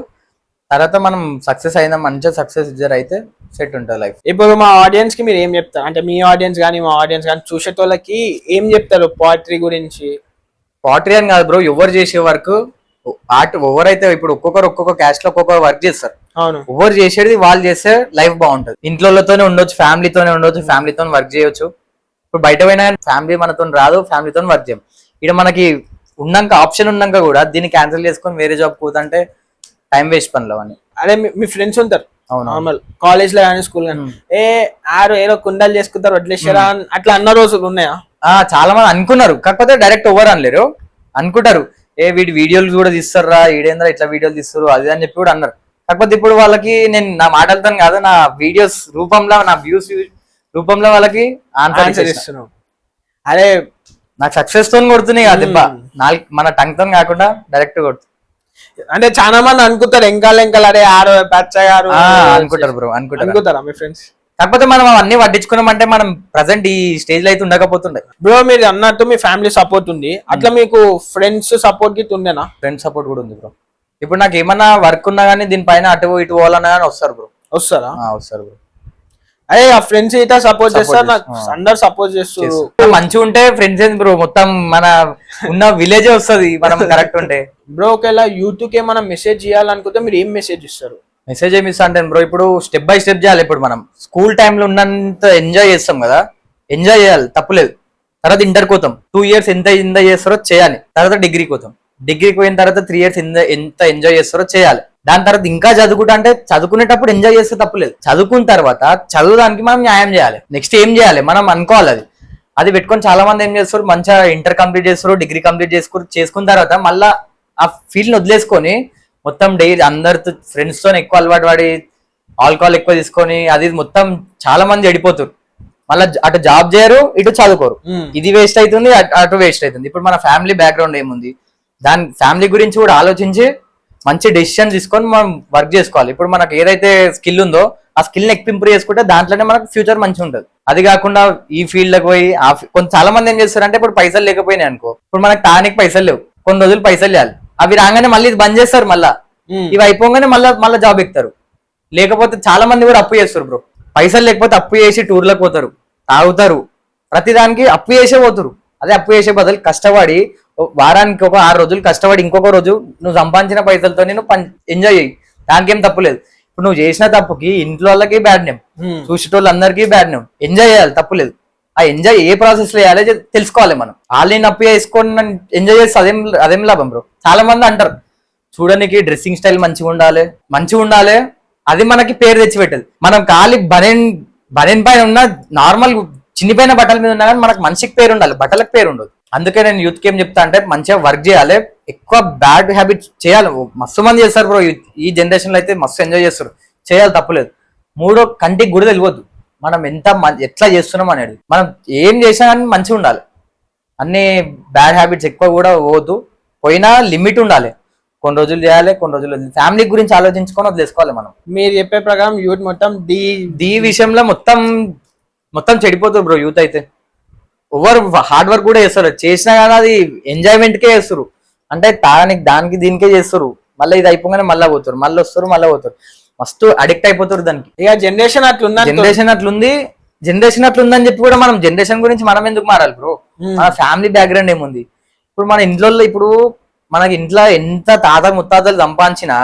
తర్వాత మనం సక్సెస్ అయినా మంచిగా సక్సెస్ అయితే సెట్ ఉంటుంది లైఫ్. ఇప్పుడు మా ఆడియన్స్ కి మీరు ఏం చెప్తారు అంటే, మీ ఆడియన్స్ కానీ మా ఆడియన్స్ కానీ చూసేటోళ్ళకి ఏం చెప్తారు పోట్రీ గురించి? పోట్రీ అని కాదు బ్రో, ఎవరు చేసే వర్క్ ఆర్ట్, ఎవరైతే ఇప్పుడు ఒక్కొక్క క్యాస్ట్ లో ఒక్కొక్క వర్క్ చేస్తారు. అవును, ఎవరు చేసేది వాళ్ళు చేస్తే లైఫ్ బాగుంటది. ఇంట్లోతోనే ఉండొచ్చు, ఫ్యామిలీతోనే ఉండొచ్చు, ఫ్యామిలీతో వర్క్ చేయొచ్చు. ఇప్పుడు బయట పోయినా ఫ్యామిలీ మనతో రాదు, ఫ్యామిలీతో వర్క్ చేయం. ఇక్కడ మనకి ఉన్నాక ఆప్షన్ ఉన్నాక కూడా దీన్ని క్యాన్సిల్ చేసుకొని వేరే జాబ్ పోతుంటే టైం వేస్ట్ పనులు అని. అదే మీ ఫ్రెండ్స్ ఉంటారు నార్మల్ కాలేజ్ లో కానీ స్కూల్ కానీ, ఏదో కుండలు చేసుకుంటారు వదిలేసారా అట్లా అన్న రోజులు ఉన్నాయా? చాలా మంది అనుకున్నారు, కాకపోతే డైరెక్ట్ ఓవర్ అనలేరు, అనుకుంటారు వీడి వీడియోలు కూడా తీస్తారా, ఈడేంద్రా ఇట్లా వీడియోలు తీస్తారు అది అని చెప్పి కూడా అన్నారు. కాకపోతే ఇప్పుడు వాళ్ళకి నేను నా మాటలతో కాదు, నా వీడియోస్ రూపంలో, నా వ్యూస్ రూపంలో వాళ్ళకి ఆన్సర్ ఇస్తున్నాను. అరే నాకు సక్సెస్ తో కొడుతున్నాయి కాదు, మన టంగ్ తో కాకుండా డైరెక్ట్ కొడుతుంది. అంటే చాలా మంది అనుకుంటారు ఎంకాల అరే ఆరో పచ్చగారు అనుకుంటారు బ్రో, అనుకుంటారా మీ ఫ్రెండ్స్? కాకపోతే మనం అవన్నీ పట్టించుకున్నామంటే మనం ప్రజెంట్ ఈ స్టేజ్ లో అయితే ఉండకపోతుండే. బ్రో మీరు అన్నట్టు మీ ఫ్యామిలీ సపోర్ట్ ఉంది, అట్లా మీకు ఫ్రెండ్స్ సపోర్ట్ గిట్ ఉండేనా? ఫ్రెండ్స్ సపోర్ట్ కూడా ఉంది బ్రో. ఇప్పుడు నాకు ఏమన్నా వర్క్ ఉన్నా కానీ దీనిపైన అటు ఇటు పోవాలన్నా కానీ వస్తారు బ్రో. వస్తారా? వస్తారు బ్రో. అదే ఆ ఫ్రెండ్స్ అయితే సపోర్ట్ చేస్తారు, నాకు అందరు సపోర్ట్ చేస్తారు. మంచిగా ఉంటే ఫ్రెండ్స్ ఏంది బ్రో, మొత్తం మన ఉన్న విలేజే వస్తుంది మనం కరెక్ట్ ఉంటే. బ్రో ఒకవేళ యూట్యూబ్ కి ఏమైనా మెసేజ్ చేయాలనుకుంటే మీరు ఏం మెసేజ్ ఇస్తారు? మెసేజ్ ఏమి ఇస్తా అంటే బ్రో, ఇప్పుడు స్టెప్ బై స్టెప్ చేయాలి. ఇప్పుడు మనం స్కూల్ టైంలో ఉన్నంత ఎంజాయ్ చేస్తాం కదా, ఎంజాయ్ చేయాలి తప్పులేదు. తర్వాత ఇంటర్కి పోతాం, 2 years ఎంత ఎంజాయ్ చేస్తారో చేయాలి. తర్వాత డిగ్రీకి పోతాం, డిగ్రీకి పోయిన తర్వాత 3 years ఎంత ఎంజాయ్ చేస్తారో చేయాలి. దాని తర్వాత ఇంకా చదువుకుంటా అంటే చదువుకునేటప్పుడు ఎంజాయ్ చేస్తే తప్పులేదు. చదువుకున్న తర్వాత చదువుదానికి మనం న్యాయం చేయాలి. నెక్స్ట్ ఏం చేయాలి మనం అనుకోవాలి. అది పెట్టుకొని చాలా మంది ఏం చేస్తారు, మంచిగా ఇంటర్ కంప్లీట్ చేస్తారు, డిగ్రీ కంప్లీట్ చేసుకున్న తర్వాత మళ్ళీ ఆ ఫీల్డ్ ని వదిలేసుకొని మొత్తం డైలీ అందరితో ఫ్రెండ్స్ తో ఎక్కువ అలవాటు పడి ఆల్కహాల్ ఎక్కువ తీసుకొని అది మొత్తం చాలా మంది చెడిపోతారు. మళ్ళీ అటు జాబ్ చేయరు, ఇటు చదువుకోరు. ఇది వేస్ట్ అవుతుంది, అటు వేస్ట్ అవుతుంది. ఇప్పుడు మన ఫ్యామిలీ బ్యాక్గ్రౌండ్ ఏముంది, దాని ఫ్యామిలీ గురించి కూడా ఆలోచించి మంచి డెసిషన్ తీసుకొని మనం వర్క్ చేసుకోవాలి. ఇప్పుడు మనకు ఏదైతే స్కిల్ ఉందో ఆ స్కిల్ ని ఎక్కువ ఇంప్రూవ్ చేసుకుంటే దాంట్లోనే మనకు ఫ్యూచర్ మంచిగా ఉంటుంది. అది కాకుండా ఈ ఫీల్డ్ లకు పోయి కొంత చాలా మంది ఏం చేస్తారంటే, ఇప్పుడు పైసలు లేకపోయినాయి అనుకో, ఇప్పుడు మనకు తానికి పైసలు లేవు, కొన్ని రోజులు పైసలు చేయాలి, అవి రాగానే మళ్ళీ ఇది బంద్ చేస్తారు, మళ్ళీ ఇవి అయిపోగానే మళ్ళీ జాబ్ ఎక్కుతారు. లేకపోతే చాలా మంది కూడా అప్పు చేస్తారు బ్రో. పైసలు లేకపోతే అప్పు చేసి టూర్లకు పోతారు, తాగుతారు, ప్రతిదానికి అప్పు చేసే పోతారు. అదే అప్పు చేసే బదులు కష్టపడి వారానికి ఒక 6 రోజులు కష్టపడి ఇంకొక రోజు నువ్వు సంపాదించిన పైసలతో నువ్వు ఎంజాయ్ చేయి, దానికేం తప్పులేదు. ఇప్పుడు నువ్వు చేసిన తప్పుకి ఇంట్లో వాళ్ళకి బ్యాడ్ నేమ్, చూసేటోళ్ళందరికీ బ్యాడ్ నేమ్. ఎంజాయ్ చేయాలి, తప్పులేదు. ఆ ఎంజాయ్ ఏ ప్రాసెస్ లో చేయాలి తెలుసుకోవాలి. మనం ఆన్లైన్ అప్పు చేసుకొని ఎంజాయ్ చేస్తే అదేం లాభం బ్రో. చాలా మంది అంటారు చూడడానికి డ్రెస్సింగ్ స్టైల్ మంచిగా ఉండాలి, అది మనకి పేరు తెచ్చి పెట్టదు. మనం ఖాళీ బనెన్ పైన ఉన్న నార్మల్ చిన్నిపోయిన బట్టల మీద ఉన్నా కానీ మనకు మనిషికి పేరు ఉండాలి, బట్టలకు పేరు ఉండదు. అందుకే నేను యూత్ కి ఏం చెప్తా అంటే, మంచిగా వర్క్ చేయాలి, ఎక్కువ బ్యాడ్ హ్యాబిట్స్ చేయాలి. మస్తు మంది చేస్తారు బ్రో, ఈ జనరేషన్ లో అయితే మస్తు ఎంజాయ్ చేస్తారు, చేయాలి తప్పులేదు. మూడో కంటికి కూడా తెలియదు మనం ఎట్లా చేస్తున్నాం అనేది. మనం ఏం చేసినా కానీ మంచిగా ఉండాలి. అన్ని బ్యాడ్ హ్యాబిట్స్ ఎక్కువ కూడా పోవద్దు, పోయినా లిమిట్ ఉండాలి. కొన్ని రోజులు చేయాలి, కొన్ని రోజులు ఫ్యామిలీ గురించి ఆలోచించుకొని వదిలేసుకోవాలి. మనం మీరు చెప్పే ప్రకారం యూత్ మొత్తం దీ విషయంలో మొత్తం చెడిపోతారు బ్రో. యూత్ అయితే ఓవర్ హార్డ్ వర్క్ కూడా చేస్తారు, చేసినా కానీ అది ఎంజాయ్మెంట్ కే చేస్తారు. అంటే దానికి దీనికే చేస్తారు. మళ్ళీ ఇది అయిపోగానే మళ్ళీ పోతారు, మళ్ళీ వస్తారు, మళ్ళీ పోతారు. మస్తు అడిక్ట్ అయిపోతారు దానికి. ఇక జనరేషన్ అట్లుంది అని చెప్పి కూడా మనం జనరేషన్ గురించి మనం ఎందుకు మారాలి బ్రో? మన ఫ్యామిలీ బ్యాక్గ్రౌండ్ ఏముంది? ఇప్పుడు మన ఇంట్లో మనకి ఇంట్లో ఎంత తాత ముత్తాతలు సంపాదించినా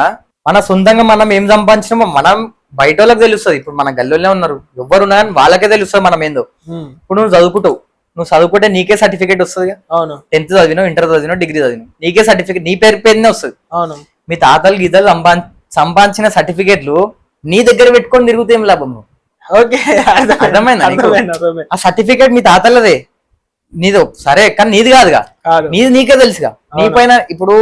మన సొంతంగా మనం ఏం సంపాదించినామో మనం బయట వాళ్ళకి తెలుస్తుంది. ఇప్పుడు మన గల్లోనే ఉన్నారు, ఎవరు ఉన్నా కానీ వాళ్ళకే తెలుస్తుంది మనం ఏందో. ఇప్పుడు నువ్వు చదువుకుంటే నీకే సర్టిఫికేట్ వస్తుంది. అవును, 10th చదివినో, ఇంటర్ చదివినో, డిగ్రీ చదివినో, నీకే సర్టిఫికేట్ నీ పేరు పేరునే వస్తుంది. అవును, మీ తాతలు గీతలు సంపాదించిన సర్టిఫికేట్లు నీ దగ్గర పెట్టుకొని తిరుగుతే ఏం లాభం నువ్వు? ఓకే, అర్థమైందా నీకు? ఆ సర్టిఫికేట్ మీ తాతలదే, నీది సరే కానీ నీది కాదుగా, నీది నీకే తెలుసుగా. నీ పైన ఇప్పుడు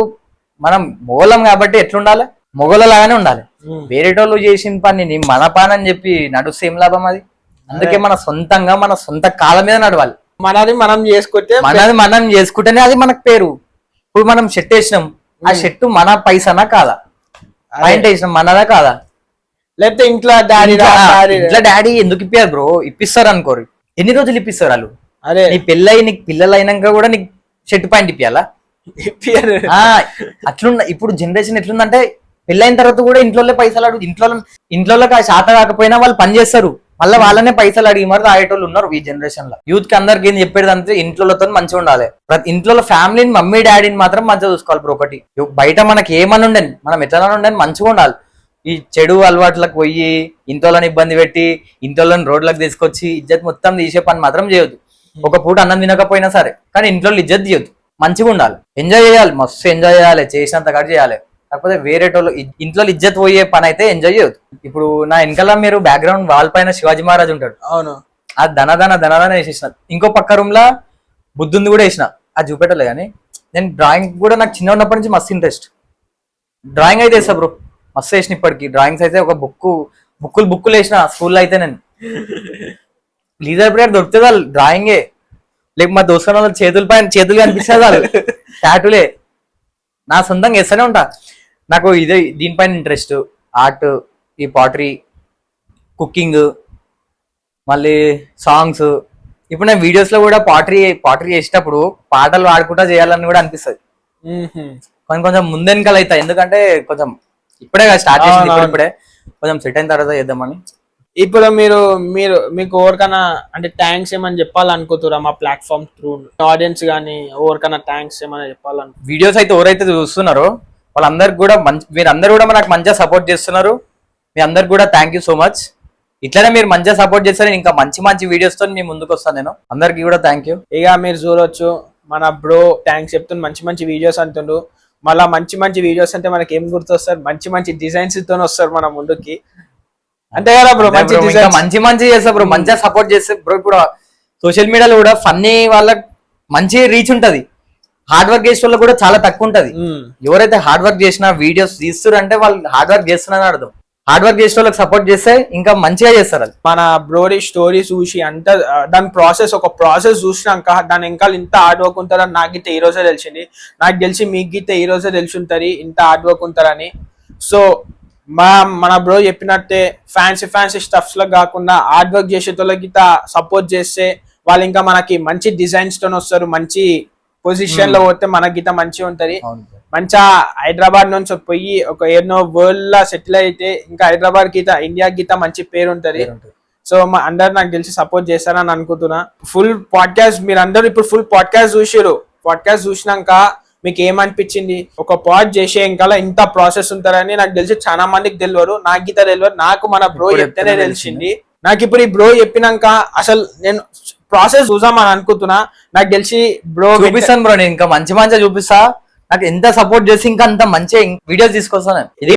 మనం మొగలం కాబట్టి ఎట్లుండాలి, మొగల లాగానే ఉండాలి. వేరేటోళ్ళు చేసిన పని మన పని అని చెప్పి నడుస్తే ఏం లాభం అది? అందుకే మన సొంతంగా మన సొంత కాళ్ళ మీద నడవాలి. మనది మనం చేసుకుంటేనే అది మనకు పేరు. ఇప్పుడు మనం షర్ట్ వేసినాం, ఆ షర్ట్ మన పైసనా కాదా, పాయింట్ వేసినాం మనదా కాదా? లేకపోతే ఇంట్లో డాడీ ఎందుకు ఇప్పారు బ్రో? ఇప్పిస్తారు అనుకోరు, ఎన్ని రోజులు ఇప్పిస్తారు వాళ్ళు? అరే నీ పెళ్ళయి నీకు పిల్లలు అయినాక కూడా నీకు షర్ట్ పాయింట్ ఇప్పియాలా? అట్లుండ ఇప్పుడు జనరేషన్ ఎట్లుందంటే పెళ్ళైన తర్వాత కూడా ఇంట్లో పైసలు అడుగు, ఇంట్లో శాత కాకపోయినా వాళ్ళు పని చేస్తారు, మళ్ళీ వాళ్ళనే పైసలు అడిగి మరి తాగేటోళ్ళు ఉన్నారు ఈ జనరేషన్ లో. యూత్ కి అందరికి ఏం చెప్పేది అంటే ఇంట్లోతో మంచిగా ఉండాలి. ప్రతి ఇంట్లో ఫ్యామిలీని మమ్మీ డాడీని మాత్రం మంచిగా చూసుకోవాలి బ్రో. ఒకటి బయట మనకి ఏమని ఉండని, మనం ఎట్లా ఉండని మంచిగా ఉండాలి. ఈ చెడు అలవాట్లకు పోయి ఇంట్లోని ఇబ్బంది పెట్టి ఇంట్లోని రోడ్లకు తీసుకొచ్చి ఇజ్జత్ మొత్తం తీసే పని మాత్రం చేయొద్దు. ఒక పూట అన్నం తినకపోయినా సరే కానీ ఇంట్లో ఇజ్జత్ తీయొద్దు. మంచిగా ఉండాలి, ఎంజాయ్ చేయాలి, మస్తు ఎంజాయ్ చేయాలి, చేసినంత కాదు చేయాలి. కాకపోతే వేరేటోళ్ళు ఇంట్లో ఇజ్జత్ పోయే పని అయితే ఎంజాయ్ చేయొద్దు. ఇప్పుడు నా వెనకాల మీరు బ్యాక్గ్రౌండ్ వాల్ పైన శివాజీ మహారాజ్ ఉంటాడు. అవును, ఆ ధనధన వేసేసిన. ఇంకో పక్క రూమ్ లా బుద్ధుంది కూడా వేసిన, అది చూపెట్టలే. కానీ నేను డ్రాయింగ్ కూడా నాకు చిన్న ఉన్నప్పటి నుంచి మస్తు ఇంట్రెస్ట్. డ్రాయింగ్ అయితే వేస్తా బ్రో, మస్తు వేసిన. ఇప్పటికి డ్రాయింగ్స్ అయితే ఒక బుక్కులు వేసిన స్కూల్లో అయితే. నేను లీజర్ పీరియడ్ దొరికితే వాళ్ళు డ్రాయింగే, లేక మా దోస్తున్న వాళ్ళ చేతులు కనిపిస్తుంది వాళ్ళు టాటూలే. నా సొంతంగా వేస్తూనే ఉంటా. నాకు దీనిపైన ఇంట్రెస్ట్, ఆర్ట్, ఈ పాటరీ, కుకింగ్, మళ్ళీ సాంగ్స్. ఇప్పుడు నేను వీడియోస్ లో కూడా పాటరీ చేసేటప్పుడు పాటలు పాడుకుంటా చేయాలని కూడా అనిపిస్తుంది. కొంచెం ముందెనకాల అవుతా, ఎందుకంటే కొంచెం ఇప్పుడే స్టార్ట్ చేసింది, ఇప్పుడే కొంచెం సెట్ అయిన తర్వాత చేద్దామని. ఇప్పుడు మీకు ఎవరికైనా అంటే థ్యాంక్స్ ఏమని చెప్పాలనుకుంటురా మా ప్లాట్ఫామ్ త్రూ? ఆడియన్స్ కానీ ఎవరికైనా థ్యాంక్స్ ఏమైనా చెప్పాలను? వీడియోస్ అయితే ఎవరైతే చూస్తున్నారో వాళ్ళందరికి కూడా మీరందరూ కూడా నాకు మంచిగా సపోర్ట్ చేస్తున్నారు. మీ అందరికి కూడా థ్యాంక్ యూ సో మచ్. ఇట్లనే మీరు మంచిగా సపోర్ట్ చేస్తారు, ఇంకా మంచి వీడియోస్ తో మీ ముందుకు వస్తాను నేను. అందరికి కూడా థ్యాంక్ యూ. ఇక మీరు చూడొచ్చు మన బ్రో థ్యాంక్స్ చెప్తుండు, మంచి వీడియోస్ అంటుండు. మళ్ళీ మంచి వీడియోస్ అంటే మనకి ఏం గుర్తొస్తారు? మంచి డిజైన్స్ తో వస్తారు మన ముందుకి, అంతే కదా బ్రో? మంచి చేస్తా బ్రో, మంచిగా సపోర్ట్ చేస్తే బ్రో. ఇప్పుడు సోషల్ మీడియాలో కూడా ఫన్నీ వాళ్ళకి మంచి రీచ్ ఉంటది, హార్డ్ వర్క్ చేసే వాళ్ళకి కూడా చాలా తక్కువ ఉంటది. ఎవరైతే హార్డ్ వర్క్ చేసినా వీడియోస్ తీస్తారు అంటే వాళ్ళు హార్డ్ వర్క్ చేస్తున్నారని అర్థం. హార్డ్ వర్క్ చేసే వాళ్ళకి సపోర్ట్ చేస్తే ఇంకా మంచిగా చేస్తారు. అది మన బ్రోడి స్టోరీ చూసి అంత దాని ఒక ప్రాసెస్ చూసినాక దాని ఇంకా ఇంత హార్డ్ వర్క్ ఉంటారని నాకైతే ఈ రోజే తెలిసింది. నాకు తెలిసి మీకైతే ఈ రోజే తెలిసి ఉంటది ఇంత హార్డ్ వర్క్ ఉంటారని. సో మన బ్రో చెప్పినట్టే ఫ్యాన్సీ స్టఫ్స్ లో కాకుండా హార్డ్ వర్క్ చేసేటోళ్ళకి సపోర్ట్ చేస్తే వాళ్ళు ఇంకా మనకి మంచి డిజైన్స్ తో వస్తారు, మంచి పొజిషన్ లో పోతే మన గీత మంచిగా ఉంటది. మంచిగా హైదరాబాద్ నుంచి పోయి ఒక ఎన్నో వరల్డ్ లా సెటిల్ అయితే ఇంకా హైదరాబాద్ గీత ఇండియా గీత మంచి పేరు ఉంటది. సో అందరు నాకు తెలిసి సపోర్ట్ చేస్తారని అనుకుంటున్నా. ఫుల్ పాడ్కాస్ట్ మీరు అందరూ ఇప్పుడు ఫుల్ పాడ్కాస్ట్ చూసారు. పాడ్కాస్ట్ చూసినాక మీకు ఏమనిపించింది? ఒక పాడ్ చేసే ఇంకా ఇంత ప్రాసెస్ ఉంటారని నాకు తెలిసి చాలా మందికి తెలియదు, నాకు గీత తెలియదు. నాకు మన బ్రో చెప్తేనే తెలిసింది. నాకు ఇప్పుడు ఈ బ్రో చెప్పినాక అసలు నేను ప్రాసెస్ చూసామని అనుకుంటున్నా. నాకు తెలిసి బ్రో చూపిస్తాను బ్రో, నేను ఇంకా మంచిగా చూపిస్తా. నాకు ఎంత సపోర్ట్ చేసి ఇంకా అంత మంచిగా వీడియోస్ తీసుకొస్తాను. ఇది